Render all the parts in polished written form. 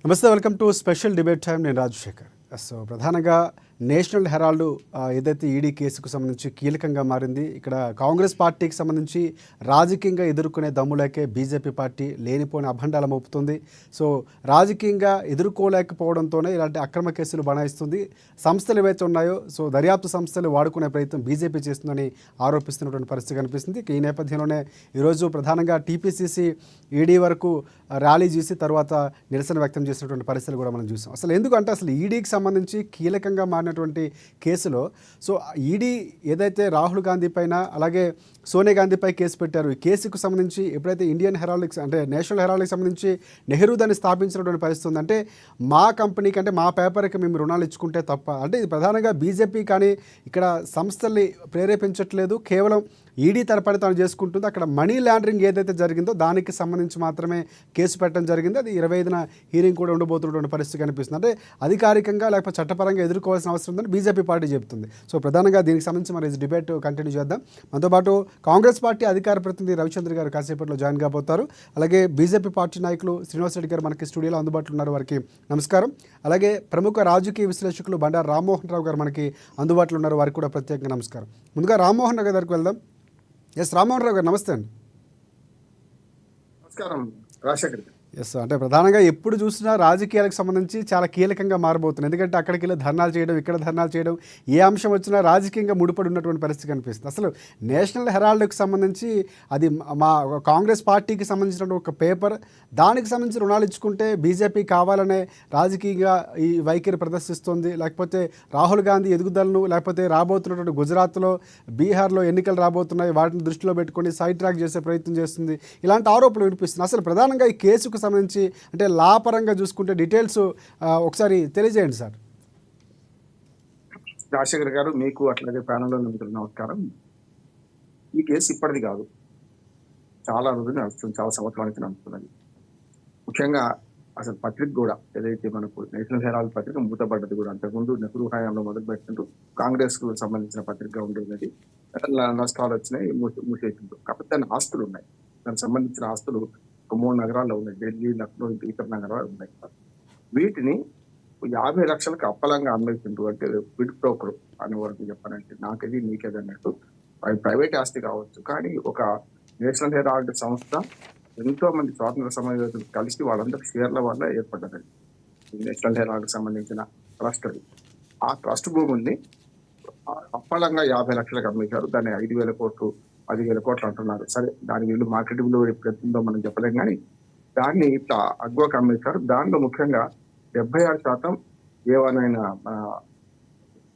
నమస్తే, welcome to special debate time. నేను Rajasekhar. So ప్రధానంగా నేషనల్ హెరాల్డ్ ఏదైతే ఈడీ కేసుకు సంబంధించి కీలకంగా మారింది. ఇక్కడ కాంగ్రెస్ పార్టీకి సంబంధించి రాజకీయంగా ఎదుర్కొనే దమ్ములేకే బీజేపీ పార్టీ లేనిపోయిన అభండాలు మోపుతుంది. సో రాజకీయంగా ఎదుర్కోలేకపోవడంతోనే ఇలాంటి అక్రమ కేసులు బనాయిస్తుంది. సంస్థలు ఏవైతే ఉన్నాయో సో దర్యాప్తు సంస్థలు వాడుకునే ప్రయత్నం బీజేపీ చేస్తుందని ఆరోపిస్తున్నటువంటి పరిస్థితి కనిపిస్తుంది. ఈ నేపథ్యంలోనే ఈరోజు ప్రధానంగా టీపీసీసీ ఈడీ వరకు ర్యాలీ చేసి తర్వాత నిరసన వ్యక్తం చేసినటువంటి పరిస్థితులు కూడా మనం చూసాం. అసలు ఎందుకంటే అసలు ఈడీకి సంబంధించి కీలకంగా మారినటువంటి కేసులో సో ఈడీ ఏదైతే రాహుల్ గాంధీ పైన అలాగే సోనియా గాంధీపై కేసు పెట్టారు, ఈ కేసుకు సంబంధించి ఎప్పుడైతే ఇండియన్ హెరాల్డ్కి అంటే నేషనల్ హెరాల్డ్కి సంబంధించి నెహ్రూ దాన్ని స్థాపించినటువంటి పరిస్థితి ఉంది. అంటే మా కంపెనీకి అంటే మా పేపర్కి మేము రుణాలు ఇచ్చుకుంటే తప్ప, అంటే ఇది ప్రధానంగా బీజేపీ కానీ ఇక్కడ సంస్థల్ని ప్రేరేపించట్లేదు, కేవలం ఈడీ తరపున తాను చేసుకుంటుంది. అక్కడ మనీ లాండరింగ్ ఏదైతే జరిగిందో దానికి సంబంధించి మాత్రమే కేసు పెట్టడం జరిగింది. అది 25న హీరింగ్ కూడా ఉండబోతున్నటువంటి పరిస్థితి కనిపిస్తుంది. అంటే అధికారికంగా లేకపోతే చట్టపరంగా ఎదుర్కోవాల్సిన అవసరం ఉందని బీజేపీ పార్టీ చెబుతుంది. సో ప్రధానంగా దీనికి సంబంధించి మరి డిబేట్ కంటిన్యూ చేద్దాం. మనతో పాటు కాంగ్రెస్ పార్టీ అధికార ప్రతినిధి రవిచంద్ర గారు కాసేపట్లో జాయిన్ కాబోతారు. అలాగే బీజేపీ పార్టీ నాయకులు శ్రీనివాస్ రెడ్డి గారు మనకి స్టూడియోలో అందుబాటులో ఉన్నారు, వారికి నమస్కారం. అలాగే ప్రముఖ రాజకీయ విశ్లేషకులు బండారు రామ్మోహన్ రావు గారు మనకి అందుబాటులో ఉన్నారు, వారికి కూడా ప్రత్యేకంగా నమస్కారం. ముందుగా రామ్మోహన్ రావు గారికి వెళ్దాం. ఎస్ రామ్మోహన్ రావు గారు, నమస్తే అండి. నమస్కారం రాజశేఖర్. ఎస్, అంటే ప్రధానంగా ఎప్పుడు చూసినా రాజకీయాలకు సంబంధించి చాలా కీలకంగా మారబోతుంది. ఎందుకంటే అక్కడికి వెళ్ళి ధర్నాలు చేయడం, ఇక్కడ ధర్నాలు చేయడం, ఏ అంశం వచ్చినా రాజకీయంగా ముడిపడి ఉన్నటువంటి పరిస్థితి కనిపిస్తుంది. అసలు నేషనల్ హెరాల్డ్కి సంబంధించి అది మా కాంగ్రెస్ పార్టీకి సంబంధించిన ఒక పేపర్, దానికి సంబంధించి రుణాలు ఇచ్చుకుంటే బీజేపీ కావాలనే రాజకీయంగా ఈ వైఖరి ప్రదర్శిస్తుంది. లేకపోతే రాహుల్ గాంధీ ఎదుగుదలను, లేకపోతే రాబోతున్నటువంటి గుజరాత్లో, బీహార్లో ఎన్నికలు రాబోతున్నాయి, వాటిని దృష్టిలో పెట్టుకొని సైడ్ ట్రాక్ చేసే ప్రయత్నం చేస్తుంది. ఇలాంటి ఆరోపణలు వినిపిస్తుంది. అసలు ప్రధానంగా ఈ కేసుకు సంబంధించి అంటే లాపరంగా చూసుకుంటే డీటెయిల్స్ ఒకసారి తెలియజేయండి సార్. రాజశేఖర్ గారు, మీకు అట్లాగే ప్యానల్లో మిత్రులు నమస్కారం. ఈ కేసు ఇప్పటిది కాదు, చాలా రోజులు నడుస్తుంది, చాలా సంవత్సరానికి నడుస్తున్నది. ముఖ్యంగా అసలు పత్రిక కూడా ఏదైతే మనకు నేషనల్ హెరాల్డ్ పత్రిక మూతపడ్డది కూడా అంతకుముందు నెహ్రూ హయాంలో మొదలు పెట్టుకుంటూ కాంగ్రెస్ కు సంబంధించిన పత్రిక ఉండేది. నష్టాలు వచ్చినాయి, మూసేసిండు. కాకపోతే దాని ఆస్తులు ఉన్నాయి, దానికి సంబంధించిన ఆస్తులు 3 నగరాల్లో ఉన్నాయి, ఢిల్లీ, లక్నో, ఇతర నగరాలు ఉన్నాయి. వీటిని 50 లక్షలకు అప్పలంగా అమ్మేసిండు. అంటే బిడ్ బ్రోకర్ అనే వరకు చెప్పాలంటే నాకేది నీకేది అన్నట్టు. ప్రైవేట్ ఆస్తి కావచ్చు, కానీ ఒక నేషనల్ హెరాల్డ్ సంస్థ ఎంతో మంది స్వాతంత్ర సమరయోధులు కలిసి వాళ్ళందరూ షేర్ల వల్ల ఏర్పడ్డదండి నేషనల్ హెరాల్డ్ సంబంధించిన ట్రస్ట్. ఆ ట్రస్ట్ భూముల్ని అప్పలంగా 50 లక్షలకు అమ్మేశారు. దాన్ని 5,000 కోట్లు 10,000 కోట్లు అంటున్నారు. సరే, దాని వీళ్ళు మార్కెట్ విలువ ఎప్పుడెత్తుందో మనం చెప్పలేం, కానీ దాన్ని ఇట్లా అగ్వకు అమ్మేశారు. దానిలో ముఖ్యంగా 76% ఏ1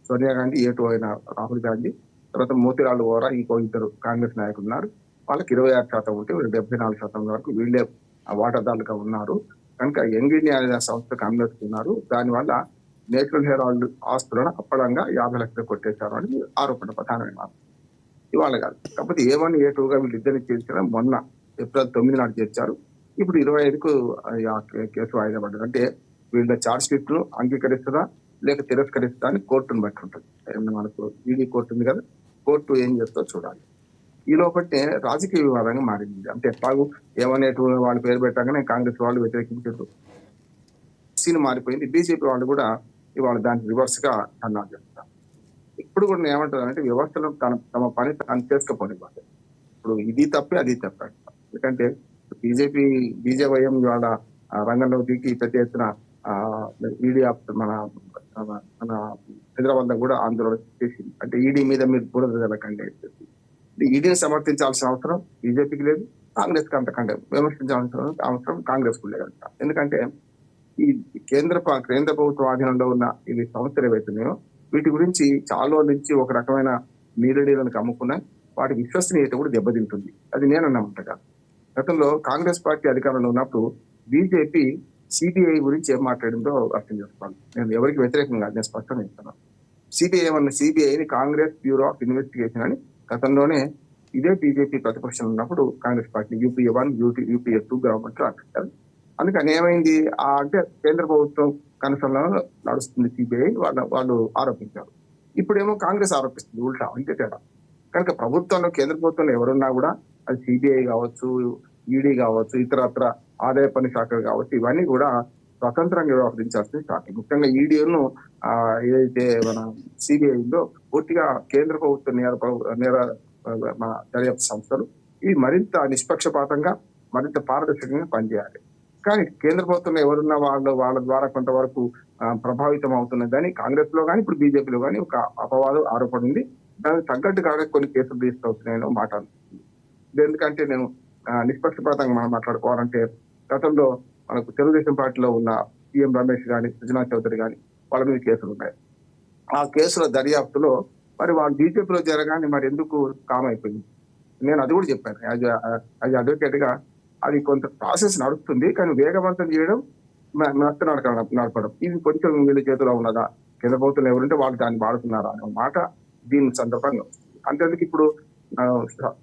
సోనియా గాంధీ, ఏ2 అయిన రాహుల్ గాంధీ, తర్వాత మోతీలాల్ వోరా, ఇంకో 2 కాంగ్రెస్ నాయకులు ఉన్నారు. వాళ్ళకి 26% ఉంటే 74% వరకు వీళ్ళే వాటాదారులుగా ఉన్నారు. కనుక యంగ్ ఇండియా అనే సంస్థకు అమ్మేస్తున్నారు. దానివల్ల నేషనల్ హెరాల్డ్ ఆస్తులను అప్పలంగా 50 లక్షలు కొట్టేశారు అని ఆరోపణ ప్రధానమైన. ఇవాళ కాదు, కాకపోతే ఏ1, ఏ2గా వీళ్ళిద్దరిని చేర్చిన మొన్న ఏప్రిల్ 9 నాడు చేర్చారు. ఇప్పుడు 25కు కేసు వాయిదా పడ్డది. అంటే వీళ్ళ ఛార్జ్ షీట్ ను అంగీకరిస్తుందా లేక తిరస్కరిస్తుందా అని కోర్టును బట్టి ఉంటుంది. మనకు ఈడీ కోర్టు ఉంది కదా, కోర్టు ఏం చేస్తో చూడాలి. ఈ లోపట్టే రాజకీయ వివాదంగా మారింది. అంటే ఎట్లాగూ ఏ1, ఏ2 వాళ్ళు పేరు పెట్టగానే కాంగ్రెస్ వాళ్ళు వ్యతిరేకించారు, సీన్ మారిపోయింది. బీజేపీ వాళ్ళు కూడా ఇవాళ దానికి రివర్స్ గా అన్నారు చేస్తారు. ఇప్పుడు కూడా ఏమంటారంటే వ్యవస్థలో తమ పని తాను చేసుకోపోనివ్వాలి. ఇప్పుడు ఇది తప్పే అది తప్ప. ఎందుకంటే బీజేవైఎం ఇవాళ రంగంలో దిగి పెద్ద ఎత్తున ఈడీ మన మన హైదరాబాద్ లో కూడా ఆందోళన చేసింది. అంటే ఈడీ మీద మీరు బురద జల్లకండి. ఈడీని సమర్థించాల్సిన అవసరం బీజేపీకి లేదు, కాంగ్రెస్ కి అంతకంటే విమర్శించాల్సిన అవసరం కాంగ్రెస్ కు లేదంట. ఎందుకంటే ఈ కేంద్ర ప్రభుత్వ ఆధీనంలో ఉన్న ఇవి సంస్థలు ఏవైతున్నాయో వీటి గురించి చాలా నుంచి ఒక రకమైన నీరడీలను అమ్ముకున్నా వాటి విశ్వసనీయత కూడా దెబ్బతింటుంది. అది నేను అన్నమాట. గతంలో కాంగ్రెస్ పార్టీ అధికారంలో ఉన్నప్పుడు బీజేపీ సిబిఐ గురించి ఏం మాట్లాడిందో అర్థం చేసుకోవాలి. నేను ఎవరికి వ్యతిరేకంగా నేను స్పష్టంగా చెప్తున్నాను. సిబిఐని కాంగ్రెస్ బ్యూరో ఆఫ్ ఇన్వెస్టిగేషన్ అని గతంలోనే ఇదే బీజేపీ ప్రతిపక్షం ఉన్నప్పుడు Congress party UPA1, UPA2 government లో అంటారు. అందుకని ఏమైంది అంటే కేంద్ర ప్రభుత్వం కన్సర్న్లో నడుస్తుంది సిబిఐ వాళ్ళు ఆరోపించారు. ఇప్పుడేమో కాంగ్రెస్ ఆరోపిస్తుంది, ఉల్టా అంతే తేడా. కనుక ప్రభుత్వంలో కేంద్ర ప్రభుత్వంలో ఎవరున్నా కూడా అది సిబిఐ కావచ్చు, ఈడీ కావచ్చు, ఇతరత్ర ఆదాయ పన్ను శాఖలు కావచ్చు, ఇవన్నీ కూడా స్వతంత్రంగా వ్యవహరించాల్సిన పార్టీ. ముఖ్యంగా ఈడీను ఏదైతే మన సిబిఐ ఉందో పూర్తిగా కేంద్ర ప్రభుత్వ నేర మన దర్యాప్తు సంస్థలు ఇవి మరింత నిష్పక్షపాతంగా మరింత పారదర్శకంగా పనిచేయాలి. కానీ కేంద్ర ప్రభుత్వంలో ఎవరున్నా వాళ్ళ ద్వారా కొంతవరకు ప్రభావితం అవుతున్నదని కాంగ్రెస్ లో కానీ ఇప్పుడు బీజేపీలో కానీ ఒక అపవాదం ఆరోపణ ఉంది. దానికి తగ్గట్టుగానే కొన్ని కేసులు రిజిస్టర్ అవుతున్నాయని మాట అనిపిస్తుంది. ఇది ఎందుకంటే నేను నిష్పక్షపాతంగా మనం మాట్లాడుకోవాలంటే గతంలో మనకు తెలుగుదేశం పార్టీలో ఉన్న సీఎం రమేష్ గాని, సుజనా చౌదరి గాని వాళ్ళ మీద కేసులు ఉన్నాయి. ఆ కేసుల దర్యాప్తులో మరి వాళ్ళు బీజేపీలో జరగానే మరి ఎందుకు కామ్ అయిపోయింది? నేను అది కూడా చెప్పాను. యాజ్ అడ్వకేట్ గా అది కొంత ప్రాసెస్ నడుస్తుంది, కానీ వేగవంతం చేయడం నడపడం ఇది కొంచెం వీళ్ళ చేతిలో ఉన్నదా, కేంద్ర ప్రభుత్వం ఎవరుంటే వాళ్ళు దాన్ని వాడుతున్నారా అనే మాట దీని సందర్భంగా వస్తుంది. అంతేందుకు ఇప్పుడు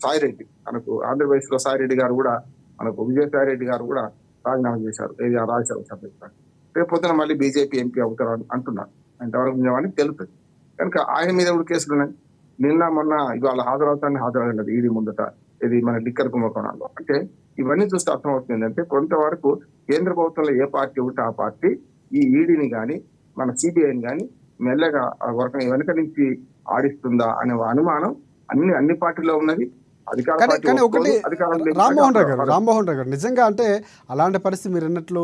సాయిరెడ్డి మనకు ఆంధ్రప్రదేశ్ లో సాయిరెడ్డి గారు కూడా మనకు విజయసాయి రెడ్డి గారు కూడా రాజీనామా చేశారు. ఏది రాజ్యసభ సభ్యులు. రేపు పొద్దున మళ్ళీ బీజేపీ ఎంపీ అవుతారు అంటున్నారు. ఎంతవరకు నిజమని తెలుస్తుంది. కనుక ఆయన మీద కూడా కేసులు ఉన్నాయి. నిన్న మొన్న ఇవాళ హాజరవుతాను ఈడీ ముందట ఇది మన లిక్కర్ కుంభకోణాల్లో. అంటే ఇవన్నీ చూస్తే అర్థమవుతుంది ఏంటంటే కొంతవరకు కేంద్ర ప్రభుత్వంలో ఏ పార్టీ ఉంటే ఆ పార్టీ ఈ ఈడీని కానీ మన సిబిఐని కానీ మెల్లగా వెనక నుంచి ఆడిస్తుందా అనే అనుమానం అన్ని పార్టీలో ఉన్నది. కానీ ఒకటి రామ్మోహన్ రావు గారు నిజంగా అంటే అలాంటి పరిస్థితి మీరు అన్నట్లు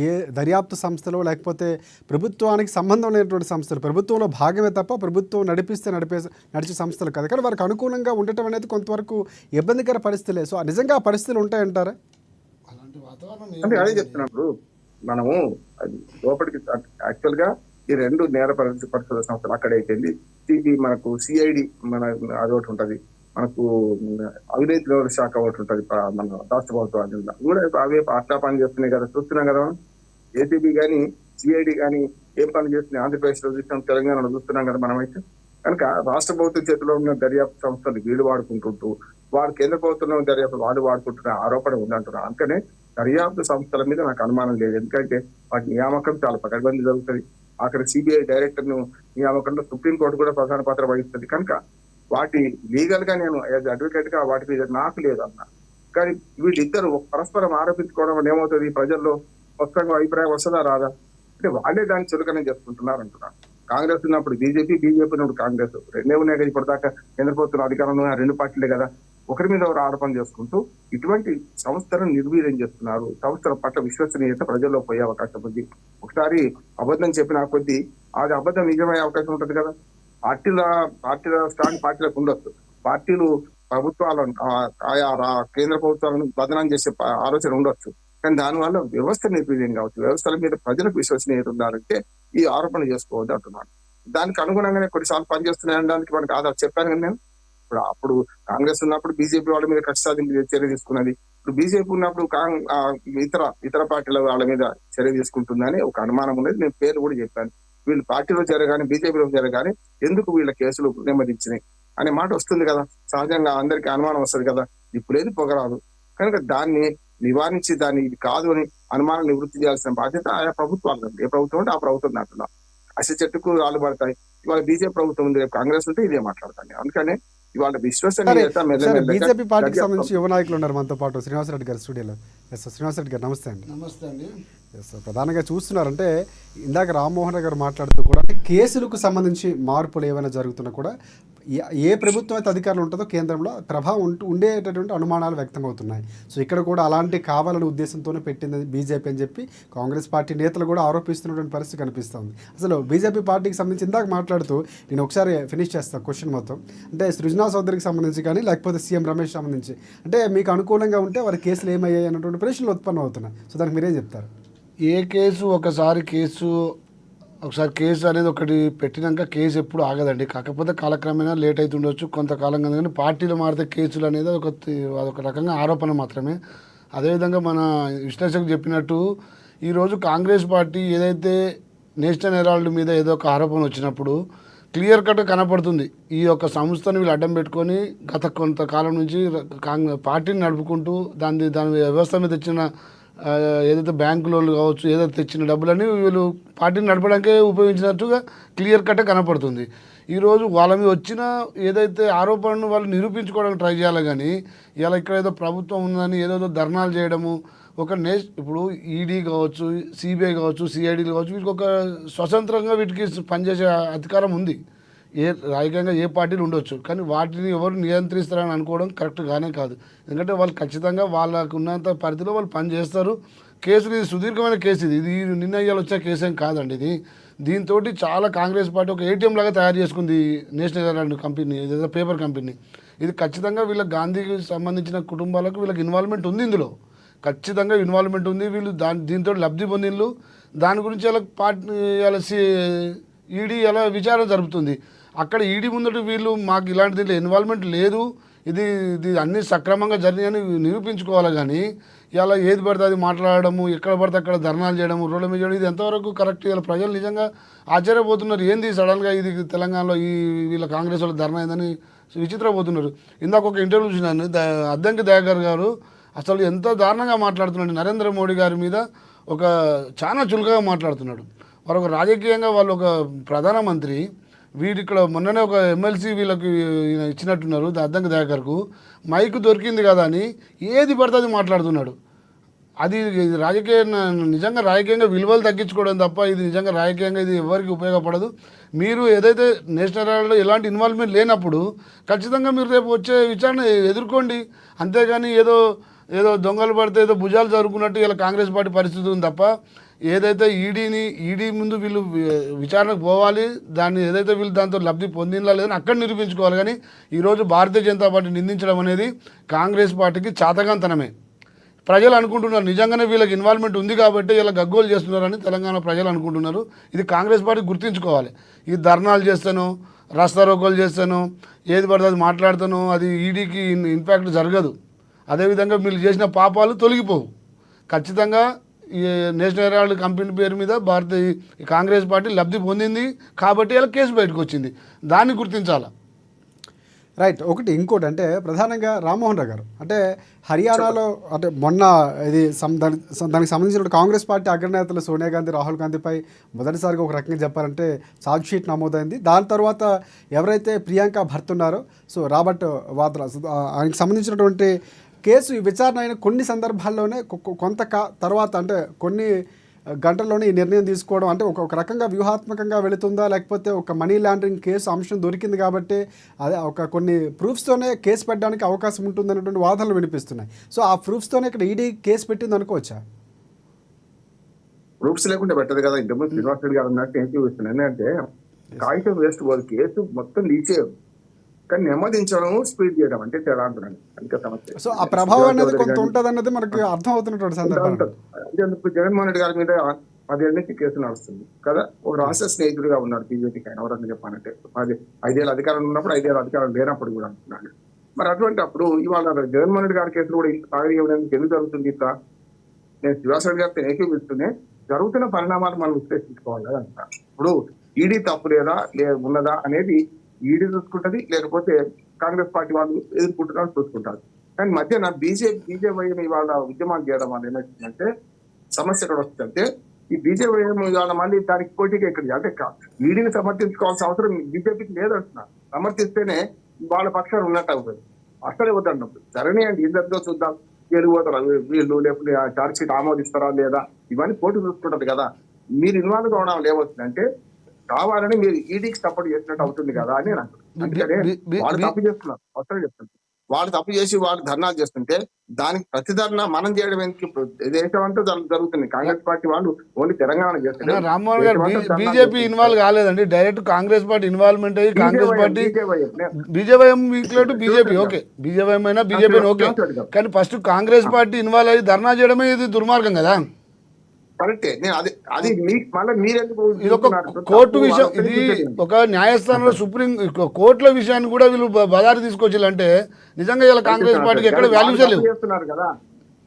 ఏ దర్యాప్తు సంస్థలో లేకపోతే ప్రభుత్వానికి సంబంధం లేనటువంటి సంస్థలు ప్రభుత్వంలో భాగమే తప్ప ప్రభుత్వం నడిచే సంస్థలు కాదు. కానీ వారికి అనుకూలంగా ఉండటం అనేది కొంతవరకు ఇబ్బందికర పరిస్థితి లేదు. సో నిజంగా ఆ పరిస్థితులు ఉంటాయంటారా? అంటే అదే చెప్తున్నప్పుడు మనము అది లోపలికి యాక్చువల్ గా ఈ రెండు నేర పరిశోధన సంస్థలు అక్కడైపోయింది. మనకు సిఐడి మన అదొకటి ఉంటది, మనకు అవినీతి నిరోధక శాఖ ఒకటి ఉంటుంది మన రాష్ట్ర ప్రభుత్వం కూడా అవే అట్లా పని చేస్తున్నాయి కదా, చూస్తున్నాం కదా. ఏసీబీ కానీ సిఐడి కానీ ఏం పని చేస్తున్నాయి ఆంధ్రప్రదేశ్ లో చూస్తున్నాం, తెలంగాణలో చూస్తున్నాం కదా మనమైతే. కనుక రాష్ట్ర ప్రభుత్వం చేతిలో ఉన్న దర్యాప్తు సంస్థలు వీళ్ళు వాడుకుంటుంటూ వారు కేంద్ర ప్రభుత్వంలో దర్యాప్తు వాళ్ళు వాడుకుంటున్న ఆరోపణ ఉందంటున్నారు. అందుకనే దర్యాప్తు సంస్థల మీద నాకు అనుమానం లేదు. ఎందుకంటే వాటి నియామకం చాలా పకడ్బందీ జరుగుతుంది. అక్కడ సిబిఐ డైరెక్టర్ ను నియామకంలో సుప్రీంకోర్టు కూడా ప్రధాన పాత్ర వహిస్తుంది. కనుక వాటి లీగల్ గా నేను యాజ్ అడ్వకేట్ గా వాటి మీద నాకు లేదన్న. కానీ వీళ్ళిద్దరు పరస్పరం ఆరోపించుకోవడం వల్ల ఏమవుతుంది, ప్రజల్లో స్పష్టంగా అభిప్రాయం వస్తుందా రాదా? అంటే వాళ్ళే దాన్ని చులకన చేసుకుంటున్నారు అంటున్నారు. కాంగ్రెస్ ఉన్నప్పుడు బీజేపీ ఉన్నప్పుడు కాంగ్రెస్ రెండే ఉన్నాయి కదా. ఇప్పటిదాకా కేంద్ర ప్రభుత్వం అధికారంలో రెండు పార్టీలే కదా. ఒకరి మీద ఒకరు ఆరోపణ చేసుకుంటూ ఇటువంటి సంస్థలను నిర్వీర్యం చేస్తున్నారు. సంస్థల పట్ల విశ్వసనీయత ప్రజల్లో పోయే అవకాశం ఉంది. ఒకసారి అబద్ధం చెప్పిన కొద్దీ అది అబద్ధం నిజమయ్యే అవకాశం ఉంటుంది కదా. పార్టీల స్ట్రాంగ్ పార్టీలకు ఉండొచ్చు. పార్టీలు ప్రభుత్వాలను ఆయా కేంద్ర ప్రభుత్వాలను బదనాం చేసే ఆలోచన ఉండొచ్చు. కానీ దానివల్ల వ్యవస్థ నిర్వీర్యం కావచ్చు. వ్యవస్థల మీద ప్రజలకు విశ్వసనీయత ఉండాలంటే ఈ ఆరోపణలు చేసుకోవద్దు అంటున్నాను. దానికి అనుగుణంగానే కొన్నిసార్లు పనిచేస్తున్నాయి అనడానికి మనకు ఆధార్ చెప్పాను కదా నేను. అప్పుడు కాంగ్రెస్ ఉన్నప్పుడు బీజేపీ వాళ్ళ మీద కక్ష సాధింపు చర్య తీసుకున్నది. ఇప్పుడు బీజేపీ ఉన్నప్పుడు ఇతర పార్టీల వాళ్ళ మీద చర్య తీసుకుంటుందని ఒక అనుమానం ఉన్నది. నేను పేరు కూడా చెప్పాను. వీళ్ళు పార్టీలో జరగానే బీజేపీలో జరగానే ఎందుకు వీళ్ళ కేసులు నెమ్మదించినాయి అనే మాట వస్తుంది కదా. సహజంగా అందరికీ అనుమానం వస్తుంది కదా. ఇప్పుడేది పొగరాదు. కనుక దాన్ని నివారించి దాన్ని ఇది కాదు అని అనుమానం నివృత్తి చేయాల్సిన బాధ్యత ఆయా ప్రభుత్వాలు. ఏ ప్రభుత్వం అంటే ఆ ప్రభుత్వం అంటున్నా. అసలు చెట్టుకు రాళ్ళు పడతాయి. ఇవాళ బీజేపీ ప్రభుత్వం ఉంది, రేపు కాంగ్రెస్ ఉంటే ఇదే మాట్లాడతాను. అందుకనే ఇవాళ విశ్వసనీయత బీజేపీ పార్టీకి సంబంధించి యువ నాయకులు ఉన్నారు మనతో పాటు. శ్రీనివాసరెడ్డి గారు స్టూడియోలో. శ్రీనివాసరెడ్డి గారు నమస్తే అండి. నమస్తే అండి. ప్రధానంగా చూస్తున్నారంటే ఇందాక రామ్మోహన్ గారు మాట్లాడుతూ కూడా కేసులకు సంబంధించి మార్పులు ఏమైనా జరుగుతున్నా కూడా ఏ ప్రభుత్వం అయితే అధికారులు ఉంటుందో కేంద్రంలో ప్రభావం ఉండేటటువంటి అనుమానాలు వ్యక్తమవుతున్నాయి. సో ఇక్కడ కూడా అలాంటి కావాలనే ఉద్దేశంతోనే పెట్టింది బీజేపీ అని చెప్పి కాంగ్రెస్ పార్టీ నేతలు కూడా ఆరోపిస్తున్నటువంటి పరిస్థితి కనిపిస్తుంది. అసలు బీజేపీ పార్టీకి సంబంధించి ఇందాక మాట్లాడుతూ నేను ఒకసారి ఫినిష్ చేస్తాను క్వశ్చన్ మొత్తం. అంటే సృజనా చౌదరికి సంబంధించి కానీ లేకపోతే సీఎం రమేష్ సంబంధించి అంటే మీకు అనుకూలంగా ఉంటే వారి కేసులు ఏమయ్యాయి అన్నటువంటి ప్రశ్నలు ఉత్పన్నం అవుతున్నాయి. సో దానికి మీరేం చెప్తారు? ఏ కేసు ఒకసారి కేసు అనేది ఒకటి పెట్టినాక కేసు ఎప్పుడు ఆగదండి. కాకపోతే కాలక్రమేణా లేట్ అవుతుండొచ్చు కొంతకాలం కదా. కానీ పార్టీలు మారితే కేసులు అనేది అదొక రకంగా ఆరోపణ మాత్రమే. అదేవిధంగా మన విశ్లేషకులు చెప్పినట్టు ఈరోజు కాంగ్రెస్ పార్టీ ఏదైతే నేషనల్ హెరాల్డ్ మీద ఏదో ఒక ఆరోపణ వచ్చినప్పుడు క్లియర్ కట్ కనపడుతుంది. ఈ యొక్క సంస్థను వీళ్ళు అడ్డం పెట్టుకొని గత కొంతకాలం నుంచి పార్టీని నడుపుకుంటూ దాని వ్యవస్థ మీద తెచ్చిన ఏదైతే బ్యాంకు లోన్లు కావచ్చు, ఏదైతే తెచ్చిన డబ్బులని వీళ్ళు పార్టీని నడపడానికే ఉపయోగించినట్టుగా క్లియర్ కట్టే కనపడుతుంది. ఈరోజు వాళ్ళ మీద వచ్చిన ఏదైతే ఆరోపణను వాళ్ళు నిరూపించుకోవడానికి ట్రై చేయాలి. కానీ ఇలా ఇక్కడ ఏదో ప్రభుత్వం ఉందని ఏదో ధర్నాలు చేయడము, ఒక ఇప్పుడు ఈడీ కావచ్చు, సిబిఐ కావచ్చు, సిఐడి కావచ్చు, వీటికి ఒక స్వతంత్రంగా వీటికి పనిచేసే అధికారం ఉంది. రాజకీయంగా ఏ పార్టీలు ఉండొచ్చు, కానీ వాటిని ఎవరు నియంత్రిస్తారని అనుకోవడం కరెక్ట్ కానే కాదు. ఎందుకంటే వాళ్ళు ఖచ్చితంగా వాళ్ళకు ఉన్నంత పరిధిలో వాళ్ళు పనిచేస్తారు. కేసులు ఇది సుదీర్ఘమైన కేసు, ఇది నిన్న ఇవాళ వచ్చే కేసు ఏం కాదండి. దీంతో చాలా కాంగ్రెస్ పార్టీ ఒక ఏటీఎం లాగా తయారు చేసుకుంది నేషనల్ హెరాల్డ్ కంపెనీ, ఏదైతే పేపర్ కంపెనీ. ఇది ఖచ్చితంగా వీళ్ళ గాంధీకి సంబంధించిన కుటుంబాలకు వీళ్ళకి ఇన్వాల్వ్మెంట్ ఉంది, ఇందులో ఖచ్చితంగా ఇన్వాల్వ్మెంట్ ఉంది. వీళ్ళు దీంతో లబ్ధి పొందిళ్ళు. దాని గురించి ఇలా ఈడీ ఎలా విచారణ జరుపుతుంది. అక్కడ ఈడీ ముందట వీళ్ళు మాకు ఇలాంటి దీంట్లో ఇన్వాల్వ్మెంట్ లేదు, ఇది అన్నీ సక్రమంగా జరిగాయని నిరూపించుకోవాలి. కానీ ఇలా ఏది పడితే అది మాట్లాడము, ఎక్కడ పడితే అక్కడ ధర్నాలు చేయడము, రోడ్ల మీద చేయడం, ఇది ఎంతవరకు కరెక్ట్? ఇలా ప్రజలు నిజంగా ఆశ్చర్యపోతున్నారు. ఏంది సడన్గా ఇది తెలంగాణలో వీళ్ళ కాంగ్రెస్ వాళ్ళు ధర్నా అయిందని విచిత్రపోతున్నారు. ఇందాక ఒక ఇంటర్వ్యూ చూసినాను, అద్దంకి దయాకర్ గారు అసలు ఎంత దారుణంగా మాట్లాడుతున్నాడు నరేంద్ర మోడీ గారి మీద. చాలా చులకగా మాట్లాడుతున్నాడు. వారు ఒక రాజకీయంగా వాళ్ళు ఒక ప్రధానమంత్రి, ఇక్కడ మొన్ననే ఒక ఎమ్మెల్సీ వీళ్ళకి ఇచ్చినట్టున్నారు అద్దంకి దయాకర్కు. మైక్ దొరికింది కదా అని ఏది పడితే అది మాట్లాడుతున్నాడు. అది నిజంగా రాజకీయంగా విలువలు తగ్గించుకోవడం తప్ప ఇది నిజంగా రాజకీయంగా ఇది ఎవరికి ఉపయోగపడదు. మీరు ఏదైతే నేషనల్ హెరాల్డ్లో ఎలాంటి ఇన్వాల్వ్మెంట్ లేనప్పుడు ఖచ్చితంగా మీరు రేపు వచ్చే విచారణ ఎదుర్కోండి. అంతేగాని ఏదో దొంగలు పడితే ఏదో భుజాలు జరుపుకున్నట్టు ఇలా కాంగ్రెస్ పార్టీ పరిస్థితి ఉంది తప్ప, ఏదైతే ఈడీ ముందు వీళ్ళు విచారణకు పోవాలి, దాన్ని ఏదైతే వీళ్ళు దాంతో లబ్ధి పొందినలా లేదని అక్కడ నిరూపించుకోవాలి. కానీ ఈరోజు భారతీయ జనతా పార్టీ నిందించడం అనేది కాంగ్రెస్ పార్టీకి చాతగాంతనమే. ప్రజలు అనుకుంటున్నారు నిజంగానే వీళ్ళకి ఇన్వాల్వ్మెంట్ ఉంది కాబట్టి ఇలా గగ్గోలు చేస్తున్నారని తెలంగాణ ప్రజలు అనుకుంటున్నారు. ఇది కాంగ్రెస్ పార్టీ గుర్తించుకోవాలి. ఈ ధర్నాలు చేస్తాను, రాస్తారోకోలు చేస్తాను, ఏది పడితే అది మాట్లాడతాను, అది ఈడీకి ఇంపాక్ట్ జరగదు. అదేవిధంగా మీరు చేసిన పాపాలు తొలగిపోవు. ఖచ్చితంగా ఈ నేషనల్ హెరాల్డ్ కంపెనీ పేరు మీద కాంగ్రెస్ పార్టీ లబ్ధి పొందింది కాబట్టి ఇలా కేసు బయటకు వచ్చింది, దాన్ని గుర్తించాలి. రైట్. ఇంకోటి అంటే ప్రధానంగా రామ్మోహన్ రావు గారు అంటే హర్యానాలో అంటే మొన్న ఇది దానికి సంబంధించిన కాంగ్రెస్ పార్టీ అగ్రనేతలు సోనియా గాంధీ, రాహుల్ గాంధీపై మొదటిసారిగా ఒక రకంగా చెప్పాలంటే ఛార్జ్ షీట్ నమోదైంది. దాని తర్వాత ఎవరైతే ప్రియాంక భర్త ఉన్నారో రాబర్ట్ వాద్రా, ఆయనకు సంబంధించినటువంటి కేసు విచారణ అయిన కొన్ని సందర్భాల్లోనే తర్వాత అంటే కొన్ని గంటల్లోనే ఈ నిర్ణయం తీసుకోవడం అంటే ఒక రకంగా వ్యూహాత్మకంగా వెళుతుందా, లేకపోతే ఒక మనీ లాండరింగ్ కేసు అంశం దొరికింది కాబట్టి అదే కొన్ని ప్రూఫ్స్తోనే కేసు పెట్టడానికి అవకాశం ఉంటుంది అనేటువంటి వాదనలు వినిపిస్తున్నాయి. సో ఆ ప్రూఫ్స్తోనే ఇక్కడ ఈడీ కేసు పెట్టింది అనుకోవచ్చా? ప్రూఫ్స్ లేకుండా పెట్టదు కదా. ఇంతకుముందు శ్రీనివాస్ రెడ్డి గారు అన్నట్టు ఏం చూపిస్తున్నాను ఏంటంటే కాగితం వేస్ట్ పోదు, కేసు మొత్తం లీచేయదు కానీ నెమ్మదించడం, స్పీడ్ చేయడం అంటే తేడా అంటున్నాను. ఇంకా సమస్య. సో ఆ ప్రభావం అనేది కొంత ఉంటుంది అన్నది మనకి అర్థం అవుతున్నటువంటి సందర్భం. అంతేందుకు జగన్మోహన్ రెడ్డి గారి మీద 10 ఏళ్ళ నుంచి కేసు నడుస్తుంది కదా. ఒక రాష్ట్ర స్నేహితుడిగా ఉన్నాడు బీజేపీకి. ఆయన ఎవరన్నా చెప్పానంటే 5 ఏళ్ళ అధికారం ఉన్నప్పుడు, 5 ఏళ్ళ అధికారం లేనప్పుడు కూడా అంటున్నాడు. మరి అటువంటి అప్పుడు ఇవాళ జగన్మోహన్ రెడ్డి గారి కేసులు కూడా ఇంత తాగడానికి ఎందుకు జరుగుతుంది? ఇట్లా నేను శ్రీనివాస్ రెడ్డి గారితో ఏకీపిస్తూనే జరుగుతున్న పరిణామాలు మనం విశ్లేషించుకోవాలి కదా అంట. ఇప్పుడు ఈడీ తప్పు లేదా ఉన్నదా అనేది ఈడీ చూసుకుంటది, లేకపోతే కాంగ్రెస్ పార్టీ వాళ్ళు ఎదుర్కొంటున్నారు చూసుకుంటారు. కానీ మధ్యన బీజేపీ ఇవాళ ఉద్యమాలు చేయడం వల్ల ఏమవుతుందంటే సమస్య ఎక్కడ వస్తుందంటే ఈ బీజేపీ ఇవాళ మళ్ళీ దానికి పోటీగా ఇక్కడ అంటే ఈడీని సమర్థించుకోవాల్సిన అవసరం బీజేపీకి లేదంటున్నారు. సమర్థిస్తేనే వాళ్ళ పక్షాలు ఉన్నట్టు అవుతుంది. అసలే వద్దన్నప్పుడు సరేనే అండి, ఇద్దరితో చూద్దాం, గెలిపోతారు వీళ్ళు, లేకపోతే ఛార్జ్ షీట్ ఆమోదిస్తారా లేదా, ఇవన్నీ పోటీ చూసుకుంటది కదా. మీరు ఇన్వాల్వ్ కావడం ఏమవుతుందంటే కావాలని మీరు ఈడీకి సపోర్ట్ చేసినట్టు అవుతుంది కదా అని నాకు. అందుకనే వాళ్ళు తప్పు చేస్తున్నారు, వస్తారు చెప్తున్నారు. వాళ్ళు తప్పు చేసి వాళ్ళు ధర్నాలు చేస్తుంటే దానికి ప్రతి ధర్నా మనం చేయడం ఎందుకు? ఇప్పుడు దేశం అంతా జరుగుతుంది. కాంగ్రెస్ పార్టీ వాళ్ళు ఓన్లీ తెలంగాణ చేస్తారు. రామ్మోహన్ గారు బీజేపీ ఇన్వాల్వ్ కాలేదండి, డైరెక్ట్ కాంగ్రెస్ పార్టీ ఇన్వాల్వ్మెంట్ అయ్యి Congress party BJP okay, BJYM అయినా బీజేపీ ఓకే, కానీ ఫస్ట్ కాంగ్రెస్ పార్టీ ఇన్వాల్వ్ అయ్యి ధర్నా చేయడమే ఇది దుర్మార్గం కదా. కరెక్టే. నేను అది మళ్ళీ మీరెందుకు ఇది ఒక కోర్టు విషయం, ఇది ఒక న్యాయస్థానంలో సుప్రీం కోర్టుల విషయాన్ని కూడా వీళ్ళు బదారి తీసుకొచ్చారంటే నిజంగా ఇలా కాంగ్రెస్ పార్టీకి ఎక్కడ వాల్యూస్ లేవు చేస్తున్నారు కదా.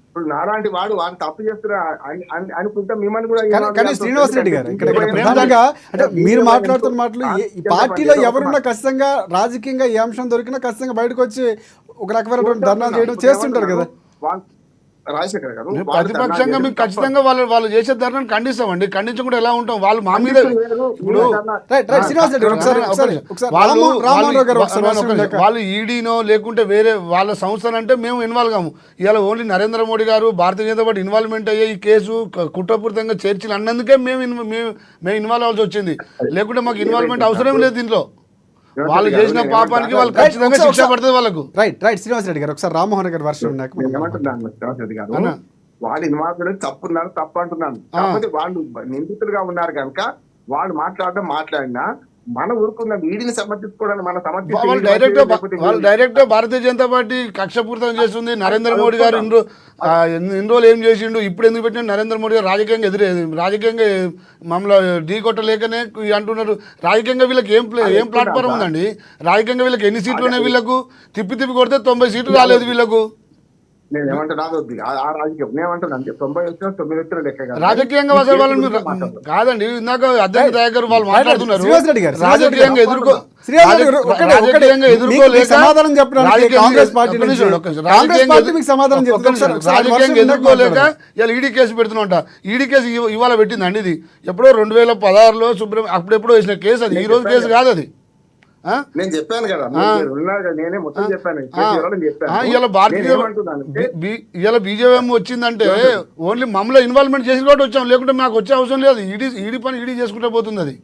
ఇప్పుడు నాలాంటి వాడు తప్పు చేస్తున్నా అనుకుంటా మిమ్మల్ని కూడా. కానీ శ్రీనివాస్ రెడ్డి గారు ఇక్కడ ప్రధానంగా అంటే మీరు మాట్లాడుతున్న మాటలు ఈ పార్టీలో ఎవరున్నా ఖచ్చితంగా రాజకీయంగా ఏ అంశం దొరికినా ఖచ్చితంగా బయటకు వచ్చి ఒక రకమైన ధర్నా చేయడం చేస్తుంటారు కదా. రాజశేఖర్ గారు మేము వాళ్ళు ధర్నా ప్రతిపక్షంగా చేయడం మేము తప్ప. ఖచ్చితంగా వాళ్ళు చేసే ధర్నాన్ని ఖండించామండి. ఖండించకుండా ఎలా ఉంటాం? వాళ్ళు మా మీద ఇప్పుడు రైట్ రైట్ శ్రీనివాస్ రెడ్డి గారు ఒకసారి రామ్మోహన్ గారు ఒకసారి వాళ్ళు ఈడీనో లేకుంటే వేరే వాళ్ళ సంస్థలు అంటే మేము ఇన్వాల్వ్ కాము. ఇవాళ ఓన్లీ నరేంద్ర మోడీ గారు భారతీయ జనతా పార్టీ ఇన్వాల్వ్మెంట్ అయ్యే ఈ కేసు కుట్రపూరితంగా చర్చలు అన్నందుకే మేము ఇన్వాల్వ్ అవ్వాల్సి వచ్చింది. లేకుంటే మాకు ఇన్వాల్వ్మెంట్ అవసరం లేదు దీంట్లో. వాళ్ళు చేసిన పాపానికి వాళ్ళు ఖచ్చితంగా శిక్ష పడుతుంది వాళ్ళకు. రైట్ రైట్ శ్రీనివాస్ రెడ్డి గారు ఒకసారి రామ్మోహన్ గారి వర్షం ఉన్నాక నేను ఏమంటున్నాను శ్రీనివాస్ రెడ్డి గారు, వాళ్ళు ఇన్వాల్వ్ తప్పున్నారు, తప్పు అంటున్నాను. కాకపోతే వాళ్ళు నిందితులుగా ఉన్నారు కనుక వాళ్ళు మాట్లాడినా మన ఊరుకున్న వీడిని సమర్థించుకోవడానికి మన వాళ్ళు డైరెక్ట్ భారతీయ జనతా పార్టీ కక్షపూరితం చేస్తుంది. నరేంద్ర మోడీ గారు ఇన్ని రోజులు ఏం చేసిండు, ఇప్పుడు ఎందుకు పెట్టిన నరేంద్ర మోడీ గారు రాజకీయంగా మమ్మల్ని ఢీ కొట్టలేకనే అంటున్నారు. రాజకీయంగా వీళ్ళకి ఏం ప్లాట్ఫామ్ ఉందండి? రాజకీయంగా వీళ్ళకి ఎన్ని సీట్లు ఉన్నాయి? వీళ్ళకు తిప్పి కొడితే 90 సీట్లు రాలేదు వీళ్ళకు. నేను ఏమంటున్నా ఆ రాజకీయం నేనేమంటున్నా అంటే 90 వచ్చినా 9 వచ్చిన లెక్క కాదు. రాజకీయంగా అసలు వాళ్ళు కాదండి. ఇందాక అధ్యక్ష దయాకర్ వాళ్ళు మాట్లాడుతున్నారు శ్రీనివాస్ రెడ్డి గారు రాజకీయంగా ఎదుర్కోలేక సమాధానం చెప్పడానికి కాంగ్రెస్ పార్టీ రాజకీయంగా ఎదుర్కోలేక ఇలా ఈడీ కేసు పెడుతున్నా. ఈడీ కేసు ఇవాళ పెట్టిందండి. ఇది ఎప్పుడో 2016లో అప్పుడెప్పుడో వేసిన కేసు. అది ఈ రోజు కేసు కాదు అది. నేను చెప్పాను కదా, నేనే మొత్తం చెప్పాను. ఇలా బీజేపీ వచ్చిందంటే ఓన్లీ మమ్మల్ని ఇన్వాల్వ్మెంట్ చేసి కూడా వచ్చాం, లేకుంటే మాకు వచ్చే అవసరం లేదు. ఈడీ పని ఈడీ చేసుకుంటే పోతుంది. అది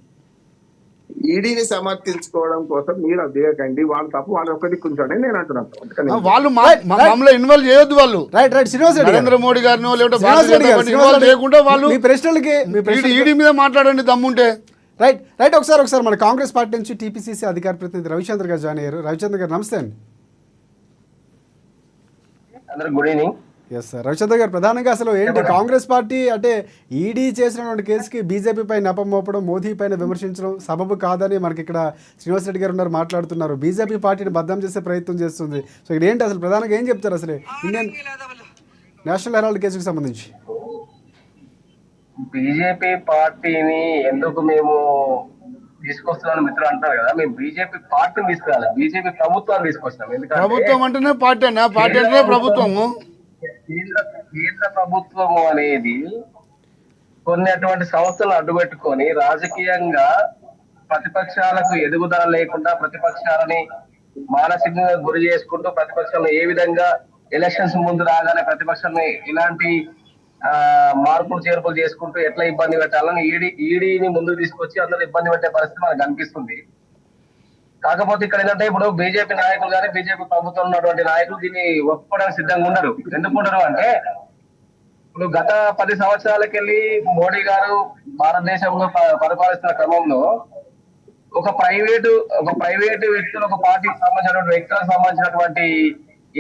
ఈడీని సమర్థించుకోవడం కోసం మీరు అదేకండి, వాళ్ళు తప్పు వాళ్ళు ఒక్కటి కూర్చోండి నేను అంటున్నాను. వాళ్ళు మమ్మల్ని ఇన్వాల్వ్ చేయొద్దు. వాళ్ళు రైట్ రైట్ శ్రీనివాస్ రెడ్డి నరేంద్ర మోడీ గారినో లేకపోతే ఇన్వాల్వ్ చేయకుండా వాళ్ళు ఈడీ మీద మాట్లాడండి దమ్ముంటే. రైట్ రైట్ ఒకసారి మన కాంగ్రెస్ పార్టీ నుంచి టీపీసీసీ అధికార ప్రతినిధి రవిచంద్ర గారు జాయిన్ అయ్యారు. రవిచంద్ర గారు నమస్తే అండి. Good evening. Yes sir. Ravichandra garu ప్రధానంగా అసలు ఏంటి కాంగ్రెస్ పార్టీ అంటే ఈడీ చేసినటువంటి కేసుకి బీజేపీ పై నెపం మోపడం, మోదీ పైన విమర్శించడం సబబు కాదని మనకి ఇక్కడ శ్రీనివాస్ రెడ్డి గారు ఉన్నారు మాట్లాడుతున్నారు. బీజేపీ పార్టీని బద్దం చేసే ప్రయత్నం చేస్తుంది. సో ఇక్కడ ఏంటి అసలు ప్రధానంగా ఏం చెప్తారు అసలు ఇండియన్ నేషనల్ హెరాల్డ్ కేసుకు సంబంధించి? బీజేపీ పార్టీని ఎందుకు మేము తీసుకొస్తున్నాను మిత్రులు అంటారు కదా, మేము బీజేపీ పార్టీని తీసుకురాలి, బీజేపీ ప్రభుత్వాన్ని తీసుకొస్తాం. ఎందుకంటే ప్రభుత్వం అంటేనే పార్టీ అన్న, పార్టీ అంటేనే ప్రభుత్వము. కేంద్ర ప్రభుత్వము అనేది కొన్ని అటువంటి సంస్థలను అడ్డుపెట్టుకొని రాజకీయంగా ప్రతిపక్షాలకు ఎదుగుదల లేకుండా ప్రతిపక్షాలని మానసికంగా గురి చేసుకుంటూ ప్రతిపక్షాలను ఏ విధంగా ఎలక్షన్స్ ముందు రాగానే ప్రతిపక్షాన్ని ఇలాంటి మార్పులు చేర్పులు చేసుకుంటూ ఎట్లా ఇబ్బంది పెట్టాలని ఈడీని ముందుకు తీసుకొచ్చి అందరూ ఇబ్బంది పెట్టే పరిస్థితి మనకు కనిపిస్తుంది. కాకపోతే ఇక్కడ ఏంటంటే ఇప్పుడు బీజేపీ నాయకులు కానీ బీజేపీ ప్రభుత్వం ఉన్నటువంటి నాయకులు దీన్ని ఒప్పుకోవడానికి సిద్ధంగా ఉండరు. ఎందుకు ఉండరు అంటే ఇప్పుడు గత 10 సంవత్సరాలకెళ్ళి మోడీ గారు భారతదేశంలో పరిపాలిస్తున్న క్రమంలో ఒక ప్రైవేటు వ్యక్తులు, ఒక పార్టీకి సంబంధించినటువంటి వ్యక్తులకు సంబంధించినటువంటి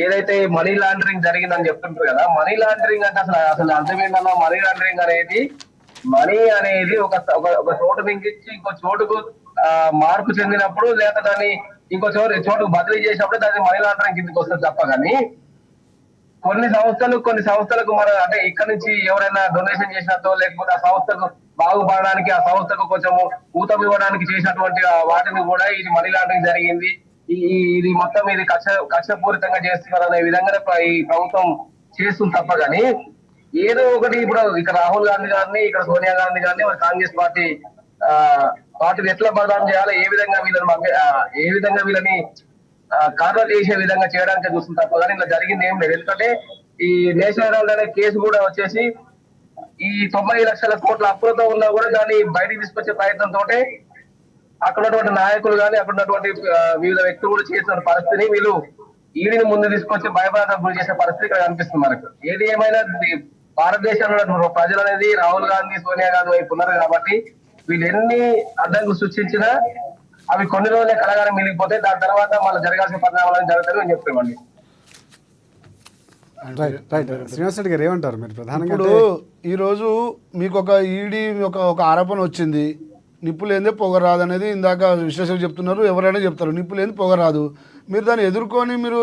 ఏదైతే మనీ లాండరింగ్ జరిగిందని చెప్తుంటారు కదా, మనీ లాండరింగ్ అంటే అసలు అర్థం ఏంటన్నా, మనీ లాండరింగ్ అనేది మనీ అనేది ఒక చోటు నుంచి ఇంకో చోటుకు మార్పు చెందినప్పుడు లేదా దాన్ని ఇంకో చోటుకు బదిలీ చేసినప్పుడు దాన్ని మనీ లాండరింగ్ కిందకి వస్తుంది తప్ప. కానీ కొన్ని సంస్థలకు మన అంటే ఇక్కడ నుంచి ఎవరైనా డొనేషన్ చేసినట్టు లేకపోతే ఆ సంస్థకు బాగుపడడానికి ఆ సంస్థకు కొంచెం ఊతం ఇవ్వడానికి చేసినటువంటి వాటిని కూడా ఇది మనీ లాండరింగ్ జరిగింది, ఇది మొత్తం ఇది కక్షపూరితంగా చేస్తున్నారు అనే విధంగానే ఈ ప్రభుత్వం చేస్తుంది తప్ప. కానీ ఏదో ఒకటి ఇప్పుడు ఇక్కడ రాహుల్ గాంధీ గారిని, ఇక్కడ సోనియా గాంధీ గారిని కాంగ్రెస్ పార్టీని ఎట్లా బదనాం చేయాలో ఏ విధంగా వీళ్ళని కార్నర్ చేసే విధంగా చేయడానికి చూస్తుంది తప్ప. కానీ ఇలా జరిగింది ఏం లేదు. ఎందుకంటే ఈ నేషనల్ హెరాల్డ్ అనే కేసు కూడా వచ్చేసి ఈ 90 లక్షల కోట్ల అప్పులతో ఉన్నా కూడా దాన్ని బయటికి తీసుకొచ్చే ప్రయత్నంతో అక్కడ ఉన్నటువంటి నాయకులు కానీ అక్కడ ఉన్నటువంటి వివిధ వ్యక్తులు కూడా చేసిన పరిస్థితిని వీళ్ళు ఈడీని ముందు తీసుకొచ్చి భయభ్రాంతులకు గురి చేసే పరిస్థితి ఇక్కడ కనిపిస్తుంది మనకు. ఏది ఏమైనా భారతదేశంలో ఉన్నటువంటి ప్రజలు అనేది రాహుల్ గాంధీ, సోనియా గాంధీ వైపు ఉన్నారు కాబట్టి వీళ్ళు ఎన్ని అడ్డంకులు సృష్టించినా అవి కొన్ని రోజులే కలగానే మిగిలిపోతే దాని తర్వాత మళ్ళీ జరగాల్సిన పరిణామాలను జరుగుతాయి అని చెప్తామండి. శ్రీనివాస్ రెడ్డి గారు ఏమంటారు మీరు ప్రధానంగా? ఇప్పుడు ఈరోజు మీకు ఒక ఈడీ ఒక ఆరోపణ వచ్చింది, నిప్పులేందే పొగరాదు అనేది ఇందాక విశ్లేషకులు చెప్తున్నారు, ఎవరైనా చెప్తారు నిప్పులేంది పొగరాదు. మీరు దాన్ని ఎదుర్కొని మీరు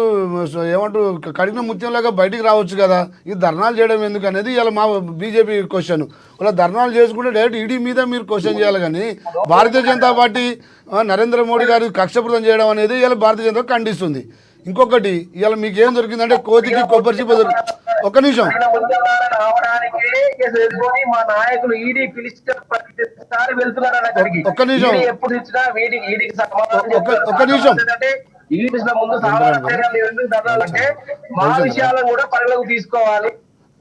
ఏమంటారు కడిగిన ముత్యంలాగా బయటికి రావచ్చు కదా, ఈ ధర్నాలు చేయడం ఎందుకు అనేది ఇలా మా బీజేపీ క్వశ్చన్. ఇలా ధర్నాలు చేసుకుంటే డైరెక్ట్ ఈడీ మీద మీరు క్వశ్చన్ చేయాలి. కానీ భారతీయ జనతా పార్టీ నరేంద్ర మోడీ గారు కక్షపూరితం చేయడం అనేది ఇలా భారతీయ జనతా ఖండిస్తుంది. ఇంకొకటి ఇవాళ మీకు ఏం దొరికిందంటే కోతికి కొబ్బరి చిప్ప ఒక్క నిమిషం. ఆయన ముందర రావడానికే కేసు వేసుకొని మా నాయకులు ఈడీ పిలిచిన ప్రతిసారి వెళ్తున్నారు అక్కడికి. ఒక్క నిమిషం. ఈడీ ఎప్పుడు ఇచ్చినా ఈడీకి సమాధానం ఒక్క నిమిషం. అంటే ఈడీ పిలిచిన ముందు ఎందుకు ధర్నాలంటే మా విషయాలను కూడా పరిగణలోకి తీసుకోవాలి.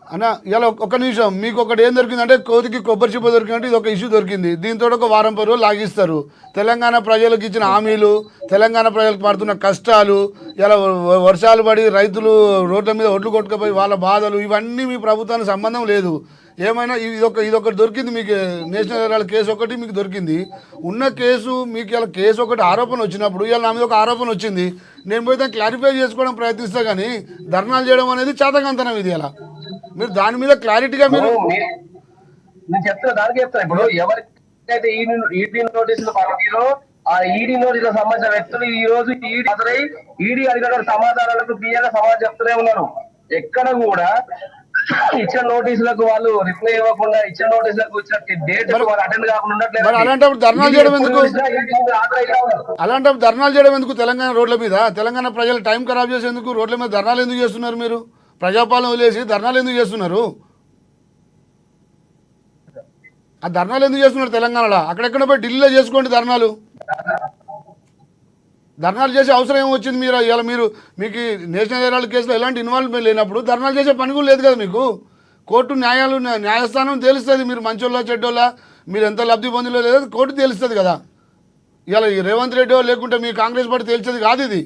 అన్న ఇలా ఒక్క నిమిషం, మీకు ఒకటి ఏం దొరికిందంటే కోతికి కొబ్బరి చిప్ప దొరికిందంటే ఇది ఒక ఇష్యూ దొరికింది. దీంతో ఒక వారం 10 రోజులు లాగిస్తారు. తెలంగాణ ప్రజలకు ఇచ్చిన హామీలు, తెలంగాణ ప్రజలకు పడుతున్న కష్టాలు, ఇలా వర్షాలు పడి రైతులు రోడ్ల మీద ఒడ్లు కొట్టుకుపోయి వాళ్ళ బాధలు, ఇవన్నీ మీ ప్రభుత్వానికి సంబంధం లేదు. ఏమైనా ఇదొకటి దొరికింది మీకు, నేషనల్ హెరాల్డ్ కేసు ఒకటి మీకు దొరికింది. ఉన్న కేసు మీకు ఇలా కేసు ఒకటి ఆరోపణ వచ్చినప్పుడు ఇలా నా మీద ఒక ఆరోపణ వచ్చింది, నేను పోయి దాన్ని క్లారిఫై చేసుకోవడం ప్రయత్నిస్తా. కానీ ధర్నాలు చేయడం అనేది చేతకంతనం. ఇది ఎలా మీరు దాని మీద క్లారిటీగా మీరు నేను చెప్తున్నా, దానికి చెప్తాను. ఇప్పుడు ఎవరికైతే ఈడీ నోటీసులు పార్టీలో ఆ ఈడీ నోటీసులకు సంబంధించిన వ్యక్తులు ఈ రోజు ఈడీ అడిగిన సమాధానాలకు క్లియర్గా సమాధానం చెప్తూనే ఉన్నారు. ఎక్కడ కూడా ఇచ్చిన నోటీసులకు వాళ్ళు రిప్లై ఇవ్వకుండా, ఇచ్చిన నోటీసులకు ఇచ్చిన డేట్ వాళ్ళు అటెండ్ కాకుండా ఉండట్లేదు. అలాంటప్పుడు ధర్నాలు చేయడం ఎందుకు? అలాంటప్పుడు ధర్నాలు చేయడం ఎందుకు? తెలంగాణ రోడ్ల మీద తెలంగాణ ప్రజలు టైం ఖరాబ్ చేసేందుకు రోడ్ల మీద ధర్నాలు ఎందుకు చేస్తున్నారు? మీరు ప్రజాపాలన వదిలేసి ధర్నాలు ఎందుకు చేస్తున్నారు? ఆ ధర్నాలు ఎందుకు చేస్తున్నారు తెలంగాణలో? అక్కడెక్కడ పోయి ఢిల్లీలో చేసుకోండి ధర్నాలు. ధర్నాలు చేసే అవసరం ఏమొచ్చింది? మీరు ఇలా మీకు నేషనల్ హెరాల్డ్ కేసులో ఎలాంటి ఇన్వాల్వ్మెంట్ లేనప్పుడు ధర్నాలు చేసే పని కూడా లేదు కదా మీకు. కోర్టు న్యాయస్థానం తెలుస్తుంది మీరు మంచోళ్ళ చెడ్డోళ్ళ, మీరు ఎంత లబ్ధి పొందిలో లేదో కోర్టు తెలుస్తుంది కదా. ఇలా రేవంత్ రెడ్డి లేకుంటే మీ కాంగ్రెస్ పార్టీ తెలిసేది కాదు ఇది.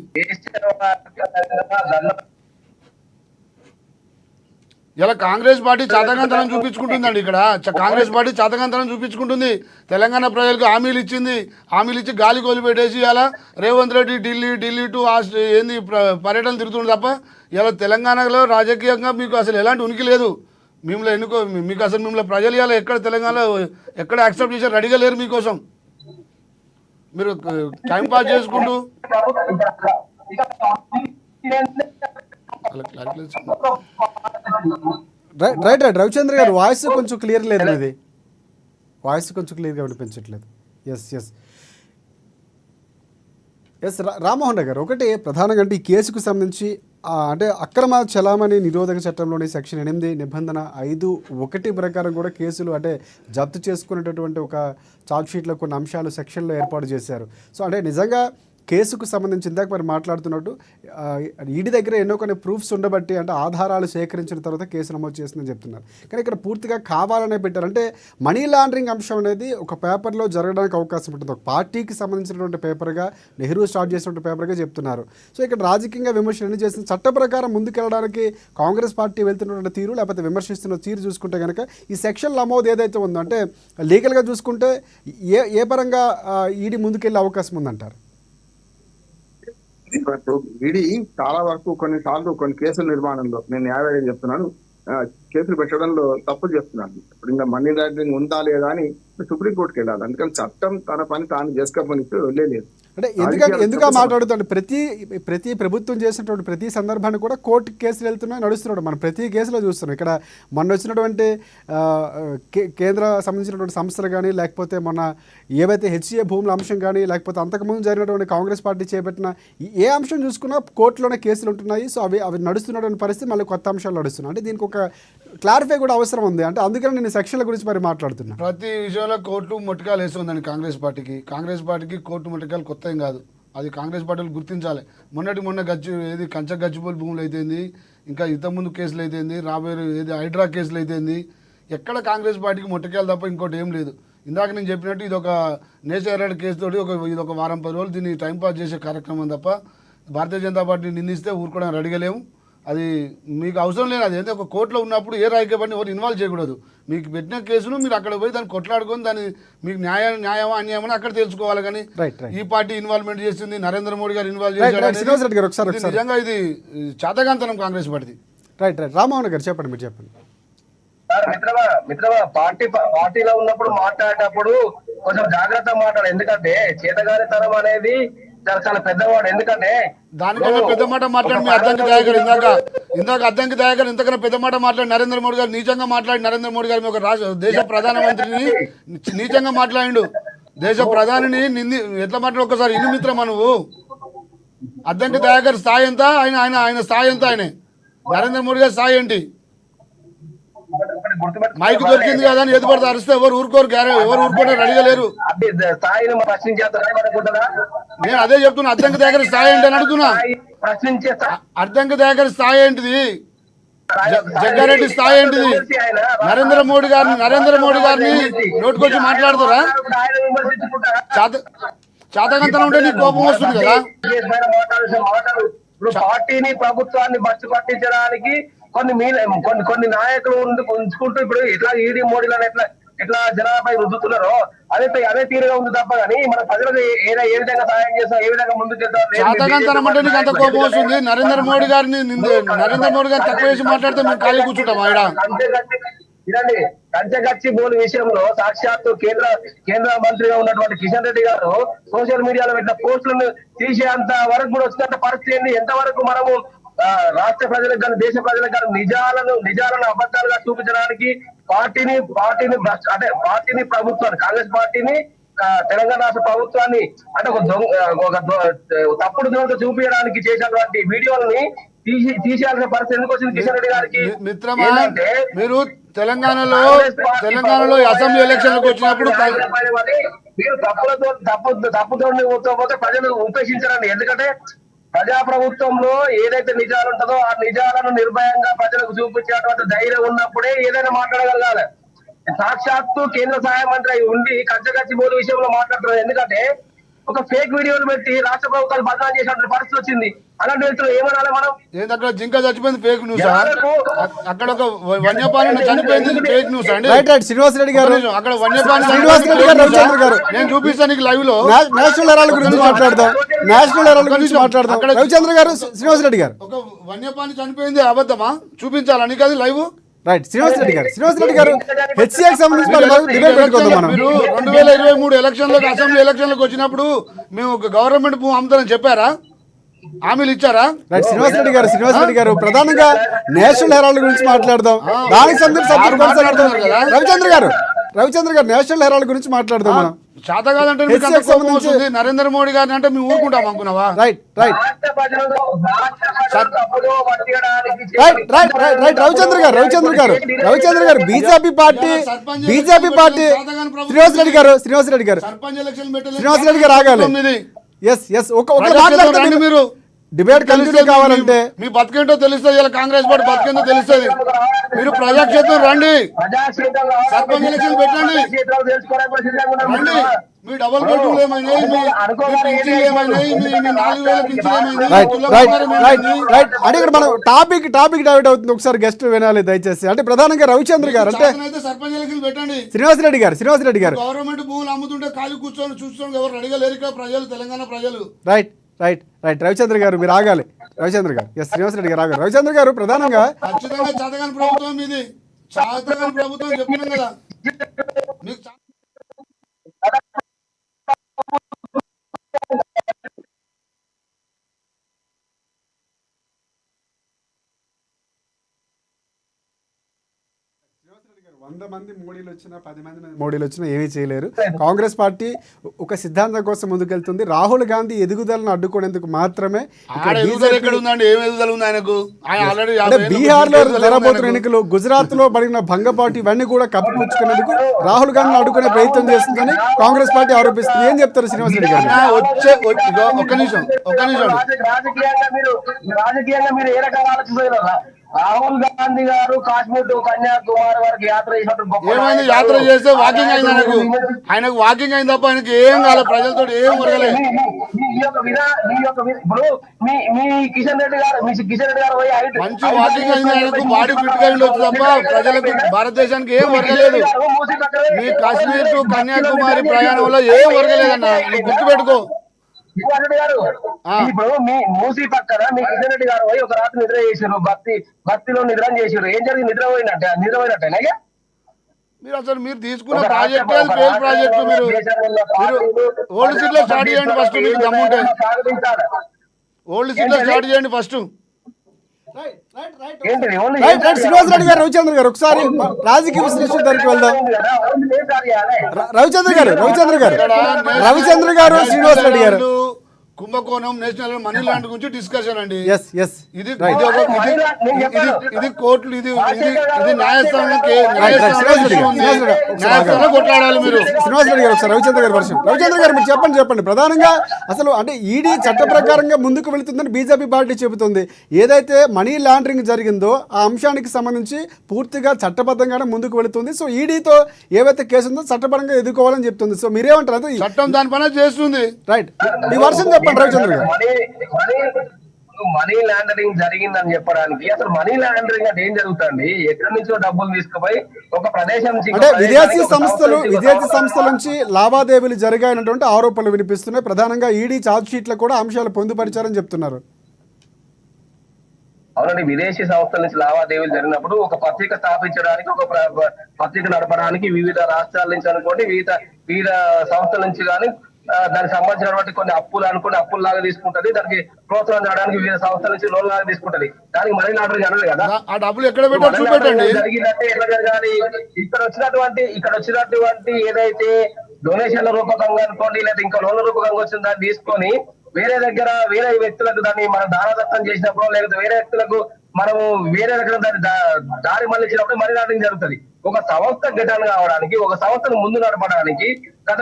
ఇలా కాంగ్రెస్ పార్టీ చాతకంతనం చూపించుకుంటుందండి. ఇక్కడ కాంగ్రెస్ పార్టీ చాతకంతనం చూపించుకుంటుంది. తెలంగాణ ప్రజలకు హామీలు ఇచ్చి గాలి కొలిపెట్టేసి ఇలా రేవంత్ రెడ్డి ఢిల్లీ టు ఏంది పర్యటన తిరుగుతుంది తప్ప ఇలా తెలంగాణలో రాజకీయంగా మీకు అసలు ఎలాంటి ఉనికి లేదు. మీకు అసలు మిమ్మల్ని ప్రజలు ఇలా ఎక్కడ తెలంగాణలో ఎక్కడ యాక్సెప్ట్ చేసి రెడీగా లేరు మీకోసం. మీరు టైం పాస్ చేసుకుంటూ రైట్ రవిచంద్ర గారు వాయిస్ కొంచెం క్లియర్ లేదు, అది వాయిస్ కొంచెం క్లియర్గా వినిపించట్లేదు. ఎస్ రామ్మోహన్ రావు గారు, ఒకటి ప్రధానంగా అంటే ఈ కేసుకు సంబంధించి అంటే అక్రమ చలామణి నిరోధక చట్టంలోని సెక్షన్ 8 నిబంధన 5(1) ప్రకారం కూడా కేసులు అంటే జప్తు చేసుకునేటటువంటి ఒక ఛార్జ్షీట్లో కొన్ని అంశాలు సెక్షన్లో ఏర్పాటు చేశారు. సో అంటే నిజంగా కేసుకు సంబంధించి ఇందాక మరి మాట్లాడుతున్నట్టు ఈడీ దగ్గర ఎన్నో కొన్ని ప్రూఫ్స్ ఉండబట్టి అంటే ఆధారాలు సేకరించిన తర్వాత కేసు నమోదు చేసిందని చెప్తున్నారు. కానీ ఇక్కడ పూర్తిగా కావాలనే పెట్టారు. అంటే మనీ లాండరింగ్ అంశం అనేది ఒక పేపర్లో జరగడానికి అవకాశం ఉంటుంది. ఒక పార్టీకి సంబంధించినటువంటి పేపర్గా, నెహ్రూ స్టార్ట్ చేసినటువంటి పేపర్గా చెప్తున్నారు. సో ఇక్కడ రాజకీయంగా విమర్శలు ఎన్ని చేసిన చట్ట ప్రకారం ముందుకెళ్ళడానికి కాంగ్రెస్ పార్టీ వెళ్తున్నటువంటి తీరు, లేకపోతే విమర్శిస్తున్న తీరు చూసుకుంటే కనుక ఈ సెక్షన్ నమోదు ఏదైతే ఉందో అంటే లీగల్గా చూసుకుంటే ఏ పరంగా ఈడీ ముందుకెళ్ళే అవకాశం ఉందంటారు? ఈడీ చాలా వరకు కొన్ని కేసుల నిర్మాణంలో నేను న్యాయవాదిగా చెప్తున్నాను, కేసులు పెట్టడంలో తప్పులు చేస్తున్నాను. ఇప్పుడు ఇంకా మనీ లాండరింగ్ ఉందా లేదా అని సుప్రీంకోర్టుకి వెళ్ళాలి. అందుకని చట్టం తన పని తాను చేసుకోమని వెళ్ళలేదు. అంటే ఎందుకు మాట్లాడుతాడు? ప్రతి ప్రభుత్వం చేసినటువంటి ప్రతి సందర్భాన్ని కూడా కోర్టు కేసులు వెళ్తున్నాయి, నడుస్తున్నాడు. మనం ప్రతి కేసులో చూస్తున్నాం. ఇక్కడ మొన్న వచ్చినటువంటి కేంద్ర సంబంధించినటువంటి సంస్థలు కానీ, లేకపోతే మొన్న ఏవైతే హెచ్సిఏ భూముల అంశం కానీ, లేకపోతే అంతకుముందు జరిగినటువంటి కాంగ్రెస్ పార్టీ చేపట్టిన ఏ అంశం చూసుకున్నా కోర్టులోనే కేసులు ఉంటున్నాయి. సో అవి నడుస్తున్నటువంటి పరిస్థితి మళ్ళీ కొత్త అంశాలు నడుస్తున్నాయి. అంటే దీనికి ఒక క్లారిఫై కూడా అవసరం ఉంది. అంటే అందుకని నేను సెక్షన్ల గురించి మరి మాట్లాడుతున్నా. ప్రతి విషయంలో కోర్టు ముట్టకాలు వేస్తుందండి కాంగ్రెస్ పార్టీకి కోర్టు ముట్టకాలు కొత్త ఏం కాదు. అది కాంగ్రెస్ పార్టీలు గుర్తించాలి. మొన్న కంచ గచ్చిపోలి భూములు అయితేంది, ఇంకా ఇంతకుముందు కేసులు అయితేంది, రాబోయే హైడ్రా కేసులు అయితేంది, ఎక్కడ కాంగ్రెస్ పార్టీకి ముట్టకాలు తప్ప ఇంకోటి ఏం లేదు. ఇందాక నేను చెప్పినట్టు ఇది ఒక నేషనల్ హెరాల్డ్ కేసుతోటి ఇది ఒక వారం 10 రోజులు దీన్ని టైంపాస్ చేసే కార్యక్రమం తప్ప భారతీయ జనతా పార్టీని నిందిస్తే ఊరుకోవడానికి అడగలేము. అది మీకు అవసరం లేదు. అది ఒక కోర్టులో ఉన్నప్పుడు ఏ రాజకీయ పార్టీని ఎవరు ఇన్వాల్వ్ చేయకూడదు. మీకు పెట్టిన కేసును మీరు అక్కడ పోయి దాన్ని కొట్లాడుకొని దాన్ని మీకు న్యాయమా అన్యాయమని అక్కడ తెలుసుకోవాలి. కానీ ఈ పార్టీ ఇన్వాల్వ్మెంట్ చేసింది, నరేంద్ర మోడీ గారు ఇన్వాల్వ్ చేశారు, నిజంగా ఇది చాతకాంతనం కాంగ్రెస్ పార్టీ. రైట్ రామ్మోహన్ గారు చెప్పండి, మీరు చెప్పండి. మిత్రమా పార్టీలో ఉన్నప్పుడు మాట్లాడేటప్పుడు కొంచెం జాగ్రత్తగా మాట్లాడు. ఎందుకంటే చేతగానితనం అనేది చాలా పెద్దవాడు. ఎందుకంటే దానికన్నా పెద్ద మాట మాట్లాడి మీ అద్దంకి దయాకర్ ఇందాక అద్దంకి దయాకర్ ఇంతకన్నా పెద్ద మాట మాట్లాడి నరేంద్ర మోడీ గారు నీచంగా మాట్లాడి, నరేంద్ర మోడీ గారు ఒక దేశ ప్రధానమంత్రిని నీచంగా మాట్లాడిండు. దేశ ప్రధానిని ఎట్లా మాట్లాడు ఒక్కసారి ఇను మిత్రమా నువ్వు. అద్దంకి దయాకర్ స్థాయి ఎంత, ఆయన స్థాయి ఎంత, ఆయనే నరేంద్ర మోడీ గారి స్థాయి ఏంటి? మైక్ దొరికింది కదా అని ఏది పడితే అరిస్తే ఎవరు ఊరుకోరు, ఎవరు ఊరుకోవడం రెడీగా లేరు. స్థాయిని ప్రశ్నించేస్తారా? నేను అదే చెప్తున్నా, అద్దంకి దగ్గర స్థాయి ఏంటి అని అడుగుతున్నా. ప్రశ్నించే అద్దంకి దగ్గర స్థాయి ఏంటిది? జగ్గారెడ్డి స్థాయి ఏంటిది? నరేంద్ర మోడీ గారిని నోటుకొచ్చి మాట్లాడుతారా? చాతకంతనం ఉంటే నీకు కోపం వస్తుంది కదా. ఇప్పుడు పార్టీని ప్రభుత్వాన్ని బస్సు పట్టించడానికి కొన్ని నాయకులు ఉంచుకుంటూ ఇప్పుడు ఎట్లా ఈడీ మోడీలను ఎట్లా జనాలపై రుద్దుతున్నారో అదే తీరుగా ఉంది తప్ప కానీ మన ప్రజలకు ఏ విధంగా సహాయం చేస్తాం, ఏ విధంగా ముందుకు చాతకంతనం అంటే నీకు అంత కోపం వస్తుంది. నరేంద్ర మోడీ గారిని తక్కువ చేసి మాట్లాడితే మేము ఖాళీ కూర్చుంటాం ఆయన. ఇదండి కంచగచ్చి బోలు విషయంలో సాక్షాత్తు కేంద్ర మంత్రిగా ఉన్నటువంటి కిషన్ రెడ్డి గారు సోషల్ మీడియాలో పెట్టిన పోస్టులను తీసేంత వరకు కూడా వచ్చినంత పరిస్థితి ఏంటి? ఎంతవరకు మనము రాష్ట్ర ప్రజలకు కానీ దేశ ప్రజలకు కానీ నిజాలను అబద్ధాలుగా చూపించడానికి పార్టీని ప్రభుత్వాన్ని కాంగ్రెస్ పార్టీని తెలంగాణ రాష్ట్ర ప్రభుత్వాన్ని అంటే ఒక తప్పుడు దోష చూపించడానికి చేసినటువంటి వీడియోలని తీసేయాల్సిన పరిస్థితి ఎందుకు వచ్చింది కిషన్ రెడ్డి గారికి? మిత్రమా, మీరు తెలంగాణలో అసెంబ్లీ ఎలక్షన్లకు వచ్చినప్పుడు మీరు తప్పుతో పోతే ప్రజలు ఉపేక్షించారండి. ఎందుకంటే ప్రజాప్రభుత్వంలో ఏదైతే నిజాలు ఉంటుందో ఆ నిజాలను నిర్భయంగా ప్రజలకు చూపించేటువంటి ధైర్యం ఉన్నప్పుడే ఏదైనా మాట్లాడగలగాలి. సాక్షాత్తు కేంద్ర సహాయ మంత్రి అయి ఉండి కంచగచ్చి బోర్డు విషయంలో మాట్లాడుతున్నారు. ఎందుకంటే ఒక ఫేక్ వీడియోలు పెట్టి రాష్ట్ర ప్రభుత్వాలు బదనాలు చేసినటువంటి పరిస్థితి వచ్చింది. అలాంటి వ్యక్తులు ఏమనాలి మనం? అక్కడ జింక చచ్చిపోయింది ఫేక్ న్యూస్, అక్కడ ఒక వన్యప్రాణి చనిపోయింది ఫేక్ న్యూస్ అండి. శ్రీనివాస్ రెడ్డి గారు అక్కడ వన్యప్రాణి నేను చూపిస్తాను నీకు లైవ్ లో. నేషనల్ హెరాల్డ్ గురించి మాట్లాడదాం. రవిచంద్ర గారు, శ్రీనివాస్ రెడ్డి గారు, ఒక వన్యప్రాణి చనిపోయింది అబద్ధమా? చూపించాలా నీకు అది లైవ్? రైట్. శ్రీనివాస్ రెడ్డి గారు హెచ్సిఐకి సంబంధించి డిబేట్ పెట్టుకుందాం మనం. 2023 ఎలక్షన్లకు అసెంబ్లీ ఎలక్షన్లకు వచ్చినప్పుడు మేము గవర్నమెంట్ భూమి అమ్ముతానని చెప్పారా? హామీలు ఇచ్చారా? రైట్. శ్రీనివాస్ రెడ్డి గారు ప్రధానంగా నేషనల్ హెరాల్డ్ గురించి మాట్లాడదాం. దానికి సంబంధించి రవిచంద్ర గారు నేషనల్ హెరాల్డ్ గురించి మాట్లాడదాం మనం. చేత కాదంటే నరేంద్ర మోడీ గారిని అంటే మేము ఊరుకుంటాం అనుకున్నావా? రైట్. రవిచంద్ర గారు బీజేపీ పార్టీ శ్రీనివాస్ రెడ్డి గారు ఆగాలి. మీరు డిబేట్ కంటిన్యూ కావాలంటే మీ బతికేంటో తెలుస్తుంది, ఇలా కాంగ్రెస్ పార్టీ బతికేందో తెలుస్తుంది. మీరు ప్రజాక్షేత్రం రండి, సర్పంచ్ ఎలక్షన్ పెట్టండి, రండి. మీ డబుల్ బెడ్రూమ్ ఏమైనాయి, మీ పింఛన్లు ఏమైనాయి, మీ 4000 పింఛన్ ఏమైంది? అంటే ఇక్కడ మనం టాపిక్ డైవర్ట్ అవుతుంది. ఒకసారి గెస్ట్ వినాలి దయచేసి. అంటే ప్రధానంగా రవిచంద్ర గారు అంటే సర్పంచ్ ఎలక్షన్ పెట్టండి. శ్రీనివాస్ రెడ్డి గారు గవర్నమెంట్ భూములు అమ్ముతుంటే ఖాళీ కూర్చొని చూసుకోండి, ఎవరు రెడీగా లేరు ఇక్కడ ప్రజలు, తెలంగాణ ప్రజలు. రైట్. రవిచంద్ర గారు మీరు ఆగాలి. రవిచంద్ర గారు, శ్రీనివాస్ రెడ్డి గారు ఆగాలి. రవిచంద్ర గారు ప్రధానంగా ఖచ్చితంగా చేతగాని ప్రభుత్వం ఇది, చేతగాని ప్రభుత్వం చెప్పినాం కదా మీకు. వంద మంది మోడీలు వచ్చినా 10 మంది మోడీలు వచ్చినా ఏమీ చేయలేరు. కాంగ్రెస్ పార్టీ ఒక సిద్ధాంతం కోసం ముందుకెళ్తుంది. రాహుల్ గాంధీ ఎదుగుదలను అడ్డుకునేందుకు మాత్రమే బీహార్ లో జరగబోతున్న ఎన్నికలు, గుజరాత్ లో పడిన భంగపాటు ఇవన్నీ కూడా కప్పిపుచ్చుకునేందుకు రాహుల్ గాంధీని అడ్డుకునే ప్రయత్నం చేస్తుందని కాంగ్రెస్ పార్టీ ఆరోపిస్తుంది. ఏం చెప్తారు శ్రీనివాస్ రెడ్డి గారు? ఒక్క నిమిషం రాజకీయంగా మీరు ఏ రకంగా ఆలోచిస్తున్నారు? రాహుల్ గాంధీ గారు కాశ్మీర్ టు కన్యాకుమారి వరకు యాత్ర ఏమైంది? యాత్ర చేస్తే వాకింగ్ అయింది, ఆయనకు వాకింగ్ అయింది తప్ప ఆయనకి ఏం కాలేదు, ప్రజలతో ఏం కొరగలేదు. ఇప్పుడు మీ కిషన్ రెడ్డి గారు మంచి వాకింగ్ అయింది, ఆయనకు బాడీ ఫిట్ గా ఉండొచ్చు తప్ప ప్రజలకు భారతదేశానికి ఏం వర్గలేదు. మీ కాశ్మీర్ టు కన్యాకుమారి ప్రయాణంలో ఏం వర్గలేదన్న, నువ్వు గుర్తుపెట్టుకో. ఇప్పుడు మీ మూసీ పక్కన మీ కిషన్ రెడ్డి గారు పోయి ఒక రాత్రి నిద్ర చేసారు, భక్తిలో నిద్ర చేసారు. ఏం జరిగింది? నిద్రపోయినట్టేనా? మీరు తీసుకున్న ప్రాజెక్ట్ ఫెయిల్ ప్రాజెక్ట్. మీరు ఓల్డ్ సిటీ లో స్టార్ట్ చేయండి ఫస్ట్, మీకు దమ్ముంటే ఓల్డ్ సిటీ లో స్టార్ట్ చేయండి ఫస్ట్. శ్రీనివాస్ రెడ్డి గారు, రవిచంద్ర గారు ఒకసారి రాజకీయ విశ్లేషణ దగ్గరికి వెళ్దాం. రవిచంద్ర గారు శ్రీనివాస్ రెడ్డి గారు కుంభకోణం నేషనల్ మనీ ల్యాండ్ గురించి డిస్కషన్ అండి. ఎస్ ఎస్ ఇది కోర్టులు ఇది న్యాయస్థానంలో కొట్లాడాలి మీరు. శ్రీనివాస్ రెడ్డి గారు ఒకసారి రవిచంద్ర గారి వర్షం. రవిచంద్ర గారు మీరు చెప్పండి ప్రధానంగా అసలు అంటే ఈడీ చట్ట ప్రకారంగా ముందుకు వెళుతుందని బీజేపీ పార్టీ చెబుతుంది. ఏదైతే మనీ లాండరింగ్ జరిగిందో ఆ అంశానికి సంబంధించి పూర్తిగా చట్టబద్ధంగానే ముందుకు వెళుతుంది. సో ఈడీతో ఏవైతే కేసు ఉందో చట్టపరంగా ఎదుర్కోవాలని చెప్తుంది. సో మీరేమంటారు? చట్టం దాని పని చేస్తుంది. రైట్, మీ వర్షం చెప్పండి రవిచంద్ర గారు. మనీ లాండరింగ్ జరిగిందని చెప్పడానికి అసలు మనీ లాండరింగ్ అంటే ఏం జరుగుతుంది? ఎక్కడి నుంచో డబ్బులు తీసుకుపోయి ఒక ప్రదేశం నుంచి అంటే విదేశీ సంస్థల నుంచి లావాదేవీలు జరిగాయన్నటువంటి ఆరోపణలు వినిపిస్తున్నాయి. ప్రధానంగా ఈడీ ఛార్జ్ షీట్లో కూడా అంశాలు పొందుపరిచారని చెప్తున్నారు. అవునండి, విదేశీ సంస్థల నుంచి లావాదేవీలు జరిగినప్పుడు ఒక పత్రిక స్థాపించడానికి, ఒక పత్రిక నడపడానికి వివిధ రాష్ట్రాల నుంచి అనుకోండి, వివిధ సంస్థల నుంచి కానీ దానికి సంబంధించినటువంటి కొన్ని అప్పుల్లాగా తీసుకుంటది. దానికి ప్రోత్సాహం చేయడానికి వివిధ సంస్థల నుంచి లోన్ లాగా తీసుకుంటది. దానికి మనీ లాండరింగ్ అనదు కదా. ఆ డబ్బులు ఎక్కడ జరిగిందంటే ఎట్లా జరగాలి? ఇక్కడ వచ్చినటువంటి ఏదైతే డొనేషన్ల రూపకంగా అనుకోండి, లేదా ఇంకా లోన్ల రూపకంగా వచ్చిన దాన్ని తీసుకొని వేరే వ్యక్తులకు దాన్ని మనం దానదత్తం చేసినప్పుడు, లేకపోతే వేరే వ్యక్తులకు మనము వేరే దగ్గర దాన్ని దారి మళ్ళించినప్పుడు మనీ లాండరింగ్ జరుగుతుంది. ఒక సంస్థ గిటాన్ కావడానికి, ఒక సంస్థను ముందు నడపడానికి, గత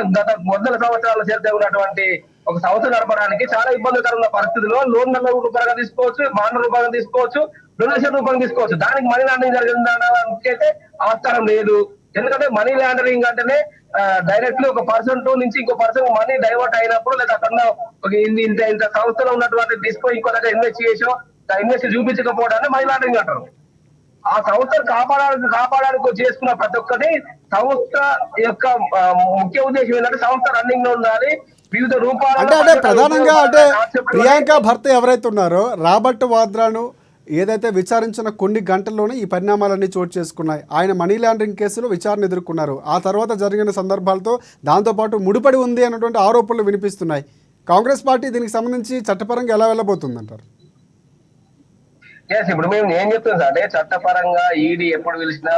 100 సంవత్సరాల చరిత్ర ఉన్నటువంటి ఒక సంస్థ నడపడానికి చాలా ఇబ్బందికరమైన పరిస్థితిలో లోన్ల రూపంగా తీసుకోవచ్చు, బాండ్ల రూపంగా తీసుకోవచ్చు, డొనేషన్ రూపంగా తీసుకోవచ్చు. దానికి మనీ లాండరింగ్ జరిగిందైతే ఆస్కారం లేదు. ఎందుకంటే మనీ లాండరింగ్ అంటేనే డైరెక్ట్లీ ఒక పర్సన్ టు నుంచి ఇంకో పర్సన్ మనీ డైవర్ట్ అయినప్పుడు, లేదా అక్కడ ఇంత సంస్థలో ఉన్నటువంటి తీసుకొని ఇంకో దగ్గర ఇన్వెస్ట్ చూపించకపోవడాన్ని మనీ లాండరింగ్ అంటారు. ఆ సంస్థను కాపాడడానికి చేసుకున్న ప్రతి ఒక్కటి సంస్థ యొక్క ముఖ్య ఉద్దేశం ఏంటంటే సంస్థ రన్నింగ్ లో ఉండాలి. వివిధ రూపాలు అంటే ప్రధానంగా అంటే ప్రియాంక భర్త ఎవరైతే ఉన్నారో రాబర్ట్ వాద్రాను ఏదైతే విచారించిన కొన్ని గంటల్లోనే ఈ పరిణామాలన్నీ చోటు చేసుకున్నాయి. ఆయన మనీ లాండరింగ్ కేసులో విచారణ ఎదుర్కొన్నారు. ఆ తర్వాత జరిగిన సందర్భాలతో దాంతోపాటు ముడిపడి ఉంది అన్నటువంటి ఆరోపణలు వినిపిస్తున్నాయి. కాంగ్రెస్ పార్టీ దీనికి సంబంధించి చట్టపరంగా ఎలా వెళ్ళబోతుందంటారు? ఇప్పుడు మేము ఏం చెప్తున్నాం అంటే చట్టపరంగా ఈడీ ఎప్పుడు పిలిచినా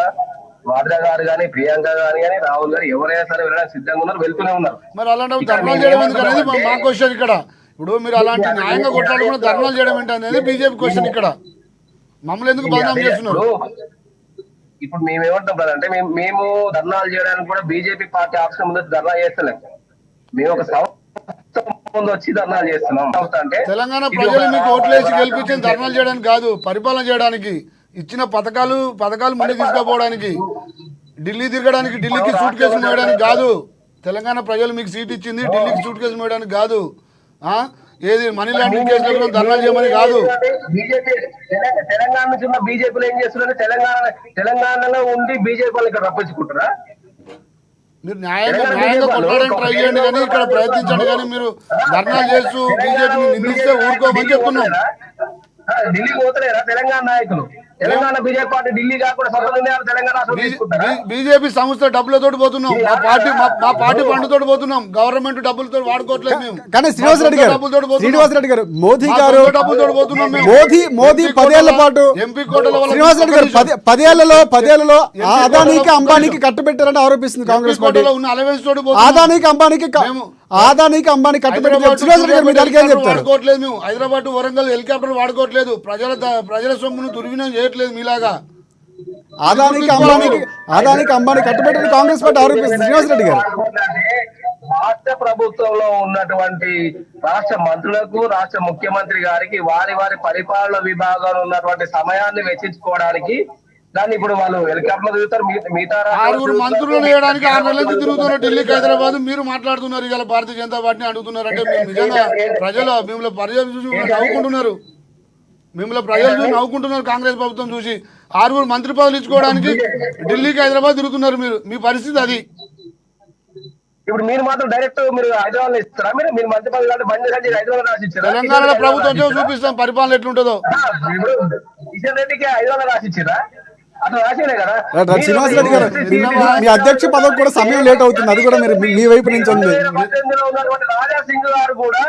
వాద్రా గారు కానీ, ప్రియాంక గారు కానీ, రాహుల్ గారు ఎవరైనా సరే వెళ్ళడానికి సిద్ధంగా ఉన్నారు, వెళ్తూనే ఉన్నారు. మరి అలాంటి ధర్నాలు చేయడం ఎందుకనేది మా క్వశ్చన్ ఇక్కడ. ఇప్పుడు మీరు అలాంటి న్యాయంగా కొట్లాడకుండా ధర్నాలు చేయడం ఏంటనేది బీజేపీ క్వశ్చన్ ఇక్కడ. మమ్మల్ని ఎందుకు బదనాం చేస్తున్నారు? ఇప్పుడు మేము ఏమంటాం అంటే మేము ధర్నాలు చేయడానికి కూడా బీజేపీ పార్టీ ఆప్షన్ ముందు ధర్నా చేస్తలేం. మేము ఒక ముందు వచ్చి ధర్నాలు చేస్తున్నాం. అంటే తెలంగాణ ప్రజలు మీకు ఓట్లేసి గెలిపించిన ధర్నాలు చేయడానికి కాదు, పరిపాలన చేయడానికి, ఇచ్చిన పథకాలు ముందుకు తీసుకుపోవడానికి, ఢిల్లీ తిరగడానికి, ఢిల్లీకి సూట్ కేసులు మోయడానికి కాదు. తెలంగాణ ప్రజలు మీకు సీట్ ఇచ్చింది ఢిల్లీకి సూట్ కేసులు మోయడానికి కాదు. ఏది మనీ లాండరింగ్ కేసులో ధర్నాలు చేయమని కాదు. తెలంగాణ నుంచి ఉన్న బీజేపీలో ఏం చేస్తున్నారు? తెలంగాణలో ఉండి బీజేపీ వాళ్ళు ఇక్కడ రప్పించుకుంటారా? మీరు న్యాయంగా కొట్టడానికి ట్రై చేయండి, కానీ ఇక్కడ ప్రయత్నించండి. కానీ మీరు ధర్నాలు చేస్తూ బీజేపీని నిందిస్తే ఊరుకోమని చెప్తున్నాం. ఢిల్లీ పోతలేరా తెలంగాణ నాయకులు? తెలంగాణ బీజేపీ పార్టీ ఢిల్లీ కాకుండా బీజేపీ సంస్థ డబ్బులతో పోతున్నాం, మా పార్టీ ఫండ్తో పోతున్నాం, గవర్నమెంట్ డబ్బులతో వాడుకోవట్లేదు మేము. కానీ శ్రీనివాస్ రెడ్డి గారు మోదీ గారు డబ్బులతో పోతున్నాం. మోదీ 10 ఏళ్ల పాటు ఎంపీ కోటల శ్రీనివాస్ రెడ్డి గారు 10 ఏళ్లలో అదానికి అంబానీకి కట్టబెట్టారని ఆరోపిస్తుంది కాంగ్రెస్ పార్టీ. ఆదానికి అంబానీ కట్టబెట్టారు. శ్రీనివాస్ రెడ్డి గారు మీరు దానికి ఏం చెప్తారు? వాడుకోవట్లేదు మేము. హైదరాబాద్ వరంగల్ హెలికాప్టర్ వాడుకోవట్లేదు. ప్రజల సొమ్మును దుర్వినియోగం చేయట్లేదు మీలాగా. ఆదానికి అంబానీ కట్టబెట్టారు కాంగ్రెస్ పార్టీ ఆరోపిస్తుంది. శ్రీనివాస్ రెడ్డి గారు రాష్ట్ర ప్రభుత్వంలో ఉన్నటువంటి రాష్ట్ర మంత్రులకు, రాష్ట్ర ముఖ్యమంత్రి గారికి వారి పరిపాలన విభాగంలో ఉన్నటువంటి సమయాన్ని వెచ్చించుకోవడానికి దాన్ని ఇప్పుడు వాళ్ళు హెలికాప్టర్ తిరుగుతారు. మిగతా 6 మంత్రులు వేయడానికి 6 నెలల నుంచి తిరుగుతున్నారు ఢిల్లీకి, హైదరాబాద్. మీరు మాట్లాడుతున్నారు ఇలా భారతీయ జనతా పార్టీని అడుగుతున్నారు అంటే నిజంగా ప్రజలు మిమ్మల్ని ప్రజలు చూసి నవ్వుకుంటున్నారు. కాంగ్రెస్ ప్రభుత్వం చూసి 6 మంత్రి పదవులు ఇచ్చుకోవడానికి ఢిల్లీకి, హైదరాబాద్ తిరుగుతున్నారు మీరు. మీ పరిస్థితి అది. ఇప్పుడు మీరు మాత్రం డైరెక్ట్ మీరు హైదరాబాద్ ఇస్తారా? మీరు మంత్రి పదవి బంద్ చేసి హైదరాబాద్ రాసిచ్చారు. తెలంగాణలో ప్రభుత్వం చూపిస్తాం పరిపాలన ఎట్లుంటుందో. కిషన్ రెడ్డికి హైదరాబాద్ రాసిచ్చారా? శ్రీనివాస్ రెడ్డి గారు మీ అధ్యక్ష పదవి కూడా సమయం లేట్ అవుతుంది, అది కూడా మీరు మీ వైపు నుంచి ఉంది. రాజా సింగ్ గారు కూడా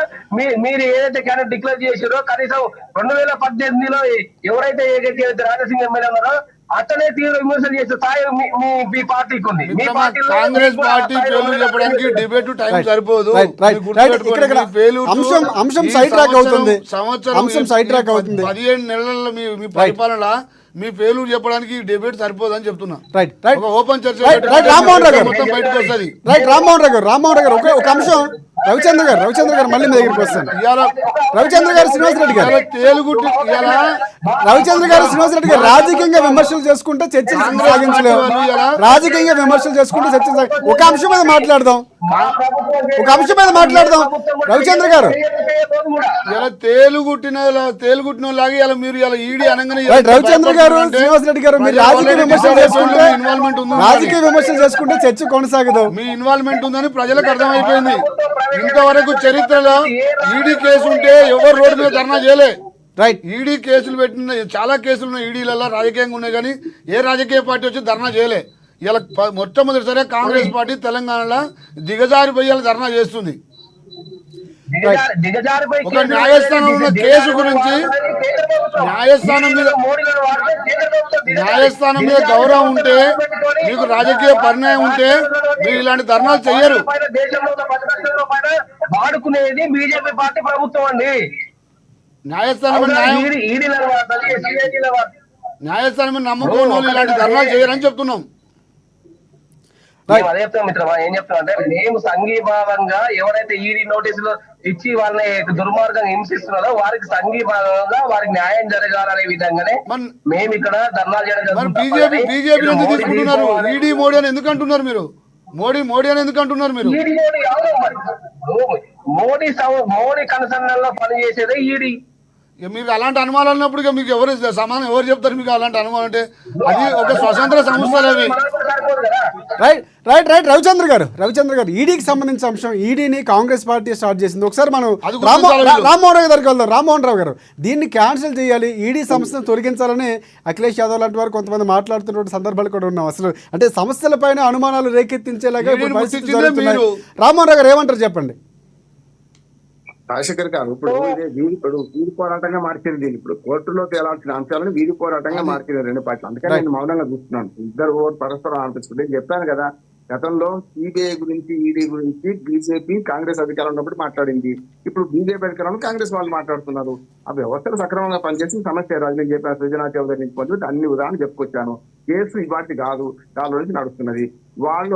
మీరు ఏదైతే క్యాండిడేట్ డిక్లేర్ చేశారో కనీసం 2018లో ఎవరైతే రాజా సింగ్ ఎమ్మెల్యే ఉన్నారో అతనే తీవ్ర విమర్శలు చేసే స్థాయి మీ పార్టీకి ఉంది. మీ మిత్రమా, పార్టీలో కాంగ్రెస్ మీకు పార్టీ ఆ స్థాయిలో ఫెయిల్యూర్ చెప్పడానికి డిబేట్ టైం రైట్, సరిపోదు. రైట్, రైట్, మీరు రైట్. గుర్తుపెట్టుకోండి, ఇక్కడ మీ failure అంశం ఈ సైడ్ ట్రాక్ అవుతుంది. సంవత్సరం అంశం సైడ్ ట్రాక్ అవుతుంది. 17 నెలల మీ పరిపాలన మీ ఫెయిల్యూర్ చెప్పడానికి డిబేట్ సరిపోదని చెప్తున్నా. రైట్, రైట్, ఒక ఓపెన్ చర్చ రైట్, పెడితే రైట్, రామ్మోహన్ రావు గారు. మొత్తం బయటకు వస్తుంది. రైట్, రామ్మోహన్ రావు గారు ఒక అంశం. రవిచంద్ర గారు మళ్ళీ మీ దగ్గరికి వస్తాను. రవిచంద్ర గారు, శ్రీనివాసరెడ్డి గారు, తేలుగుట్టి రవిచంద్ర గారు, శ్రీనివాసరెడ్డి గారు రాజకీయంగా విమర్శలు చేసుకుంటే చర్చలు సాగించలేము. రాజకీయంగా విమర్శలు చేసుకుంటే చర్చలు ఒక అంశం మీద మాట్లాడదాం. రవిచంద్ర గారు, ఇలా తేలుగుట్టిన లాగా ఇలా మీరు ఇలా ఈడీ అనగానే రైట్, రవిచంద్ర గారు, శ్రీనివాసరెడ్డి గారు, మీరు రాజకీయ విమర్శలు చేసుకుంటే చర్చ కొనసాగదు. మీ ఇన్వాల్వ్మెంట్ ఉందని ప్రజలకు అర్థమైపోయింది. ఇంతవరకు చరిత్రలో ఈడీ కేసు ఉంటే ఎవరు రోడ్డు మీద ధర్నా చేయలే. రైట్, ఈడీ కేసులు పెట్టిన చాలా కేసులు ఉన్నాయి, ఈడీలలో రాజకీయంగా ఉన్నాయి, కానీ ఏ రాజకీయ పార్టీ వచ్చి ధర్నా చేయలే. ఇలా మొట్టమొదటిసారిగా కాంగ్రెస్ పార్టీ తెలంగాణలో దిగజారిపోయి ఇలా ధర్నా చేస్తుంది. ఒక న్యాయస్థానం ఉన్న కేసు గురించి న్యాయస్థానం మీద గౌరవం ఉంటే, మీకు రాజకీయ పరిణయం ఉంటే మీరు ఇలాంటి ధర్నాలు చెయ్యరు. వాడుకునేది బీజేపీ పార్టీ ప్రభుత్వం అండి. న్యాయస్థానం మీద నమ్మకం వాళ్ళు ఇలాంటి ధర్నాలు చేయరని చెప్తున్నాం. మేము అదే చెప్తాం మిత్రమా. ఏం చెప్తాం అంటే, మేము సంఘీభావంగా ఎవరైతే ఈడీ నోటీసులు ఇచ్చి వాళ్ళని దుర్మార్గంగా హింసిస్తున్నారో వారికి సంఘీభావంగా వారికి న్యాయం జరగాలనే విధంగానే మేము ఇక్కడ ధర్నాలు చేయడం. బీజేపీ ఎందుకు తీసుకుంటున్నారు? ఈడీ మోడీ అని ఎందుకు అంటున్నారు మీరు? మోడీ అని ఎందుకు అంటున్నారు మీరు? మోడీ కన్సర్న్లో పనిచేసేదే ఈడీ. మీకు అలాంటి అనుమానాలు ఉన్నప్పుడు ఇక మీకు ఎవరు సమానం ఎవరు చెప్తారు? మీకు అలాంటి అనుమానం అంటే అది ఒక స్వతంత్ర సంస్థలు అవి. రైట్, రవిచంద్ర గారు, ఈడీకి సంబంధించిన అంశం. ఈడీని కాంగ్రెస్ పార్టీ స్టార్ట్ చేసింది. ఒకసారి మనం రామ్మోహన్ రావు దగ్గరికి వెళ్దాం. రామ్మోహన్ రావు గారు, దీన్ని క్యాన్సిల్ చేయాలి, ఈడీ సంస్థను తొలగించాలని అఖిలేష్ యాదవ్ లాంటి వారు కొంతమంది మాట్లాడుతున్న సందర్భాలు కూడా ఉన్నాం. అసలు అంటే సంస్థలపైన అనుమానాలు రేకెత్తించేలాగా రామ్మోహన్ రావు గారు ఏమంటారు చెప్పండి. రాజశేఖర్ గారు, ఇప్పుడు వీధి పోరాటంగా మార్చింది దీన్ని. ఇప్పుడు కోర్టులో తేలాల్సిన అంశాలను వీధి పోరాటంగా మార్చింది రెండు పార్టీలు. అందుకని నేను మౌనంగా చూస్తున్నాను. ఇద్దరు పరస్పరం అనిపిస్తుంది. నేను చెప్పాను కదా, గతంలో సిబిఐ గురించి, ఈడీ గురించి బీజేపీ కాంగ్రెస్ అధికారం ఉన్నప్పుడు మాట్లాడింది. ఇప్పుడు బీజేపీ అధికారంలో కాంగ్రెస్ వాళ్ళు మాట్లాడుతున్నారు. ఆ వ్యవస్థలు సక్రమంగా పనిచేసిన సమస్య రాదు. నేను చెప్పాను, సృజనా చౌదరి నుంచి పొందుతుంది అన్ని ఉదాహరణలు చెప్పుకొచ్చాను. కేసు ఇవాటి కాదు, దాని నుంచి నడుస్తున్నది. వాళ్ళు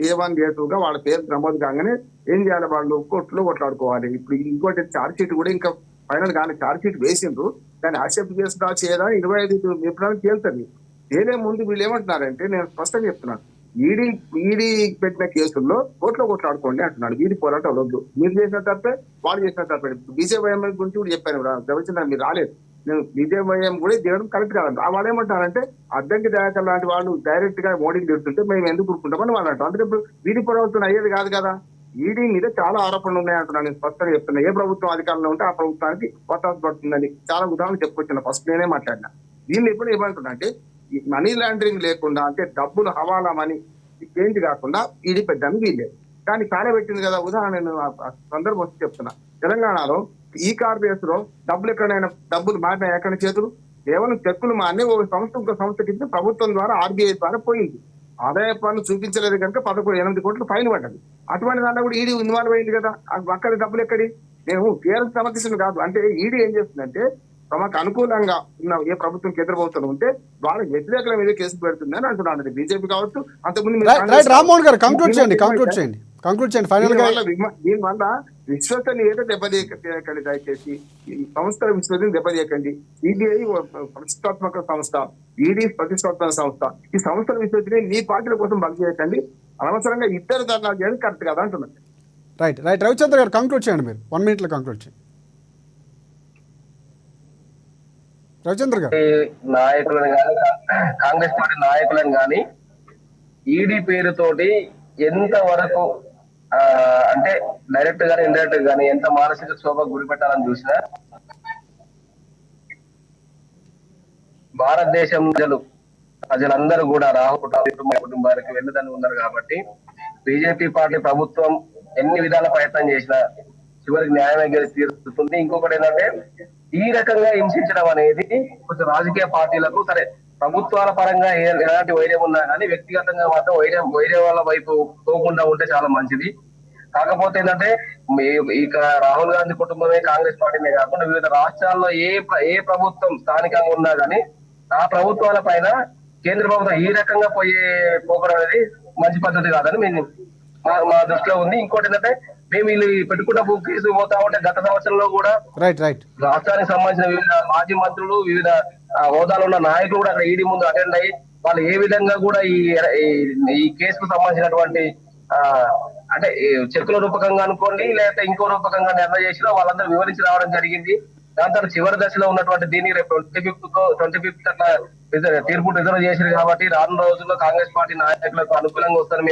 A1 A2గా వాళ్ళ పేరు నమోదు కాగానే ఏం చేయాలి? వాళ్ళు కోర్టులో కొట్లాడుకోవాలి. ఇప్పుడు ఇంకోటి ఛార్జ్ షీట్ కూడా ఇంకా ఫైనల్ కానీ ఛార్జ్ షీట్ వేసిండ్రు, కానీ యాక్సెప్ట్ చేస్తా చేయదా 25 ఏప్రిల్ తేలుతుంది. తేలే ముందు వీళ్ళు ఏమంటున్నారంటే, నేను స్పష్టంగా చెప్తున్నాను, ఈడీ పెట్టిన కేసుల్లో కోర్టులో కొట్లాడుకోండి అంటున్నాడు. వీడి పోరాటం వద్దు. మీరు చేసిన తప్పే, వాళ్ళు చేసిన తప్పే. బీజేపీఎం గురించి కూడా చెప్పాను. రవిచంద్ర మీరు రాలేదు. నేను బీజేపీఎం కూడా చేయడం కరెక్ట్ కాదండి. వాళ్ళు ఏమంటారంటే, అద్దంకి దయాకర్ లాంటి వాళ్ళు డైరెక్ట్ గా మోడీకి తిడుతుంటే మేము ఎందుకు కూరుకుంటామని వాళ్ళు అంటారు. అందుకే ఇప్పుడు వీడి పోరాటం అయ్యేది కాదు కదా. ఈడీ మీద చాలా ఆరోపణలు ఉన్నాయంటున్నాను. నేను స్పష్టంగా చెప్తున్నా. ఏ ప్రభుత్వం అధికారంలో ఉంటే ఆ ప్రభుత్వానికి వత్తాసు పడుతుందని చాలా ఉదాహరణలు చెప్పుకొచ్చిన. ఫస్ట్ నేనే మాట్లాడినా. దీన్ని ఎప్పుడు ఏమంటున్నా అంటే, మనీ లాండరింగ్ లేకుండా, అంటే డబ్బులు హవాలా మనీ చేంజ్ కాకుండా ఈడీ పెట్టడానికి వీల్లేదు. కానీ కాలబెట్టింది కదా. ఉదాహరణ నేను సందర్భం వచ్చి చెప్తున్నా. తెలంగాణలో ఈ కార్బేస్ లో డబ్బులు మారిన ఎక్కడ చేతులు కేవలం చెక్కులు మానే ఒక సంస్థ ఇంకో సంస్థకి ఇచ్చి ప్రభుత్వం ద్వారా RBI ద్వారా పోయింది. ఆదాయ పన్ను చూపించలేదు కనుక 8 కోట్లు ఫైన్ పడ్డది. అటువంటి దాంట్లో కూడా ఈడీ ఇన్వాల్వ్ అయింది కదా. అక్కడ డబ్బులు ఎక్కడి? నేను కేరళ సమర్థించిన కాదు. అంటే ఈడీ ఏం చేస్తుందంటే, తమకు అనుకూలంగా ఉన్న ఏ ప్రభుత్వం కేంద్ర ప్రభుత్వం ఉంటే వాళ్ళ వ్యతిరేకల మీద కేసు పెడుతుందని అంటున్నాను. బీజేపీ కావచ్చు, అంతకుముందు రామ్మోహన్ గారు కంక్లూడ్ చేయండి ఫైనల్ గా. దీనివల్ల విశ్వసనీయత దెబ్బతీయకండి. దయచేసి ఈ సంస్థల విశ్వసనీయత దెబ్బతీయకండి. సిబిఐ ప్రతిష్టాత్మక సంస్థ, ఈడీ ప్రతిష్టాత్మక సంస్థ. ఈ సంస్థల విశ్వసనీయ మీ పార్టీల కోసం బలి చేయకండి. అనవసరంగా ఇద్దరు ధర్నాలు చేయడం కరెక్ట్ కదా అంటున్నాను. రైట్, రవిచంద్ర గారు కంక్లూడ్ చేయండి. మీరు 1 minute లో కంక్లూడ్ చేయండి. రవిచంద్ర గారు, నాయకులను కానీ, కాంగ్రెస్ పార్టీ నాయకులను కానీ ఈడీ పేరుతోటి ఎంత వరకు అంటే డైరెక్ట్ గానీ ఇండైరెక్ట్ గానీ ఎంత మానసిక క్షోభకు గురి పెట్టాలని చూసినా, భారతదేశం ప్రజలందరూ కూడా రాహుల్ కుటుంబానికి వెళ్ళదని ఉన్నారు. కాబట్టి బీజేపీ పార్టీ ప్రభుత్వం ఎన్ని విధాల ప్రయత్నం చేసినా చివరికి న్యాయమే గెలిచి తీరుతుంది. ఇంకొకటి ఏంటంటే, ఈ రకంగా హింసించడం అనేది కొంచెం రాజకీయ పార్టీలకు, సరే ప్రభుత్వాల పరంగా ఎలాంటి వైరం ఉన్నా కానీ వ్యక్తిగతంగా మాత్రం వైరే వాళ్ళ వైపు పోకుండా ఉంటే చాలా మంచిది. కాకపోతే ఏంటంటే ఇక రాహుల్ గాంధీ కుటుంబమే కాంగ్రెస్ పార్టీనే కాకుండా వివిధ రాష్ట్రాల్లో ఏ ప్రభుత్వం స్థానికంగా ఉన్నా కానీ ఆ ప్రభుత్వాల పైన కేంద్ర ప్రభుత్వం ఈ రకంగా పోకడం అనేది మంచి పద్ధతి కాదని మా దృష్టిలో ఉంది. ఇంకోటి ఏంటంటే మేము వీళ్ళు పెట్టుకున్న కేసు పోతా ఉంటే గత సంవత్సరంలో కూడా రైట్ రాష్ట్రానికి సంబంధించిన వివిధ మాజీ మంత్రులు వివిధ హోదాలో ఉన్న నాయకులు కూడా అక్కడ ఈడీ ముందు అటెండ్ అయ్యి వాళ్ళు ఏ విధంగా కూడా ఈ కేసుకు సంబంధించినటువంటి అంటే చెక్కుల రూపకంగా అనుకోండి లేకపోతే ఇంకో రూపకంగా నిర్ణయం చేసినా వాళ్ళందరూ వివరించి రావడం జరిగింది. దాని తర్వాత చివరి దశలో ఉన్నటువంటి దీన్ని రేపు 25th అట్లా తీర్పు రిజర్వ్ చేశారు కాబట్టి రానున్న రోజుల్లో కాంగ్రెస్ పార్టీ నాయకులకు అనుకూలంగా వస్తుందని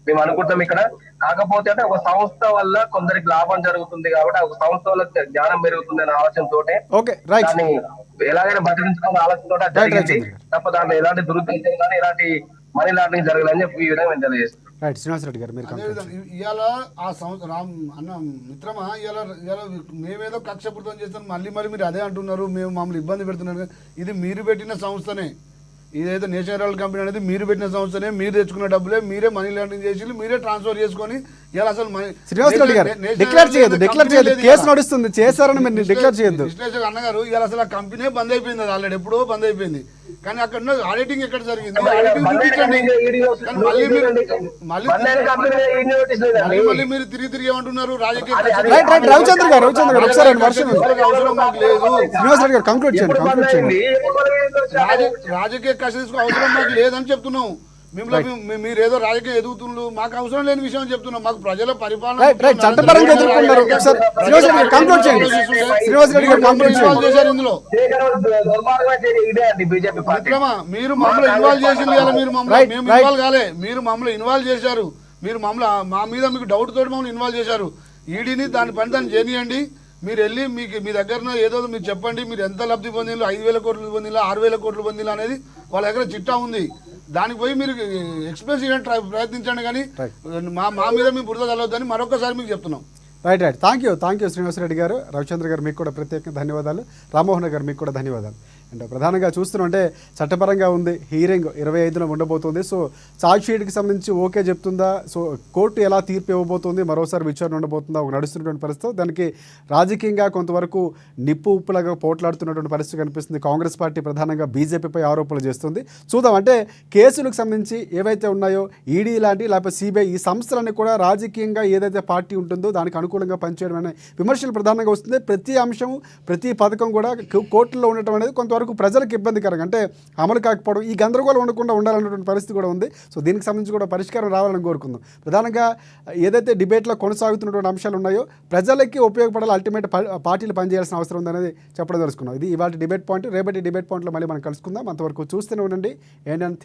మేము అనుకుంటాం. ఇక్కడ కాకపోతే అంటే ఒక సంస్థ వల్ల కొందరికి లాభం జరుగుతుంది కాబట్టి ఒక సంస్థ వల్ల జ్ఞానం పెరుగుతుంది అనే ఆలోచనతోటే దాన్ని ఎలాగైనా బతికించుకునే ఆలోచనతో జరిగింది తప్ప దాంట్లో ఎలాంటి దురుద్దేశం కానీ ఎలాంటి మనీ లాండరింగ్ జరగాలని చెప్పి ఈ విధంగా మేము తెలియజేస్తాం. రైట్ శ్రీనివాసరెడ్డి గారు మీరు ఇవాళ ఆ సంవత్సరం అన్న మిత్రమా ఇవాళ మేమేదో కక్షపూర్తం చేస్తాం మళ్ళీ మీరు అదే అంటున్నారు మేము మమ్మల్ని ఇబ్బంది పెడుతున్నారు. ఇది మీరు పెట్టిన సంస్థనే, ఇదైతే నేషనల్ హెరాల్డ్ కంపెనీ అనేది మీరు పెట్టిన సంస్థనే, మీరు తెచ్చుకున్న డబ్బులే మీరే మనీ లాండరింగ్ చేసి మీరే ట్రాన్స్ఫర్ చేసుకొని ఇలా అసలు శ్రీనివాసరెడ్డి గారు డిక్లేర్ చేయదు కేసు నడుస్తుంది చేశారని మీరు డిక్లేర్ చేయొద్దు. విశ్లేషక అన్నగారు ఇవాళ అసలు ఆ కంపెనీ బంద్ అయిపోయింది, అది ఆల్రెడీ ఎప్పుడో బంద్ అయిపోయింది. కానీ అక్కడ ఆడిటింగ్ ఎక్కడ జరిగింది మళ్ళీ మీరు తిరిగి ఏమంటున్నారు రాజకీయ రవిచంద్ర గారు ఒకసారి అవసరం మాకు లేదు, శ్రీనివాసరెడ్డి గారు కంక్లూడ్ చేయండి. రాజకీయ కష్టం అవసరం మాకు లేదని చెప్తున్నాం. మీరు ఏదో రాజకీయ ఎదుగుతున్నారు, మాకు అవసరం లేని విషయం చెప్తున్నాం. మాకు ప్రజల పరిపాలన చట్టపరంగా ఎదుర్కొన్నారు. ఇందులో మీరు మమ్మల్ని ఇన్వాల్వ్ చేసింది కదా, మేము ఇన్వాల్వ్ కాలే, మీరు మమ్మల్ని ఇన్వాల్వ్ చేశారు. మీరు మమ్మల్ని మా మీద మీకు డౌట్ తోటి మమ్మల్ని ఇన్వాల్వ్ చేశారు. ఈడీని దాని పని దాన్ని చేయనియండి. మీరు వెళ్ళి మీ దగ్గర ఏదో మీరు చెప్పండి, మీరు ఎంత లబ్ధి పొందిందో 5,000 కోట్లు పొందిలా 6,000 కోట్లు పొందిలా అనేది వాళ్ళ దగ్గర చిట్టా ఉంది. దానికి పోయి మీరు ఎక్స్ప్రెస్ చేయడానికి ప్రయత్నించండి, కానీ మా మీద మీ బురద చల్లవద్దని మరొకసారి మీకు చెప్తున్నాం. రైట్ థ్యాంక్ యూ శ్రీనివాసరెడ్డి గారు, రవిచంద్ర గారు మీకు కూడా ప్రత్యేకంగా ధన్యవాదాలు, రామ్మోహన్ గారు మీకు కూడా ధన్యవాదాలు. అండ్ ప్రధానంగా చూస్తుంటే చట్టపరంగా ఉంది, హీరింగ్ 25న ఉండబోతుంది. సో ఛార్జ్ షీట్కి సంబంధించి ఓకే చెప్తుందా, సో కోర్టు ఎలా తీర్పు ఇవ్వబోతుంది, మరోసారి విచారణ ఉండబోతుందా, ఒక నడుస్తున్నటువంటి పరిస్థితి. దానికి రాజకీయంగా కొంతవరకు నిప్పు ఉప్పులాగా పోట్లాడుతున్నటువంటి పరిస్థితి కనిపిస్తుంది. కాంగ్రెస్ పార్టీ ప్రధానంగా బీజేపీపై ఆరోపణలు చేస్తుంది. చూద్దాం అంటే కేసులకు సంబంధించి ఏవైతే ఉన్నాయో ఈడీ లాంటి లేకపోతే సిబిఐ ఈ సంస్థలన్నీ కూడా రాజకీయంగా ఏదైతే పార్టీ ఉంటుందో దానికి అనుకూలంగా పనిచేయడం అనే విమర్శలు ప్రధానంగా వస్తుంది. ప్రతి అంశం ప్రతి పథకం కూడా కోర్టులో ఉండటం అనేది కొంతవరకు ప్రజలకు ఇబ్బందికరంగా, అంటే అమలు కాకపోవడం, ఈ గందరగోళం ఉండకుండా ఉండాలన్నటువంటి పరిస్థితి కూడా ఉంది. సో దీనికి సంబంధించి కూడా పరిష్కారం రావాలని కోరుకుందాం. ప్రధానంగా ఏదైతే డిబేట్లో కొనసాగుతున్నటువంటి అంశాలు ఉన్నాయో ప్రజలకి ఉపయోగపడాలి, అల్టిమేట్ పార్టీలు పనిచేయాల్సిన అవసరం ఉందనేది చెప్పడం తెలుసుకున్నాం. ఇది ఇవాళ డిబేట్ పాయింట్. రేపటి డిబేట్ పాయింట్లో మళ్ళీ మనం కలుసుకుందాం. అంతవరకు చూస్తూనే ఉండండి. ఏంటంటే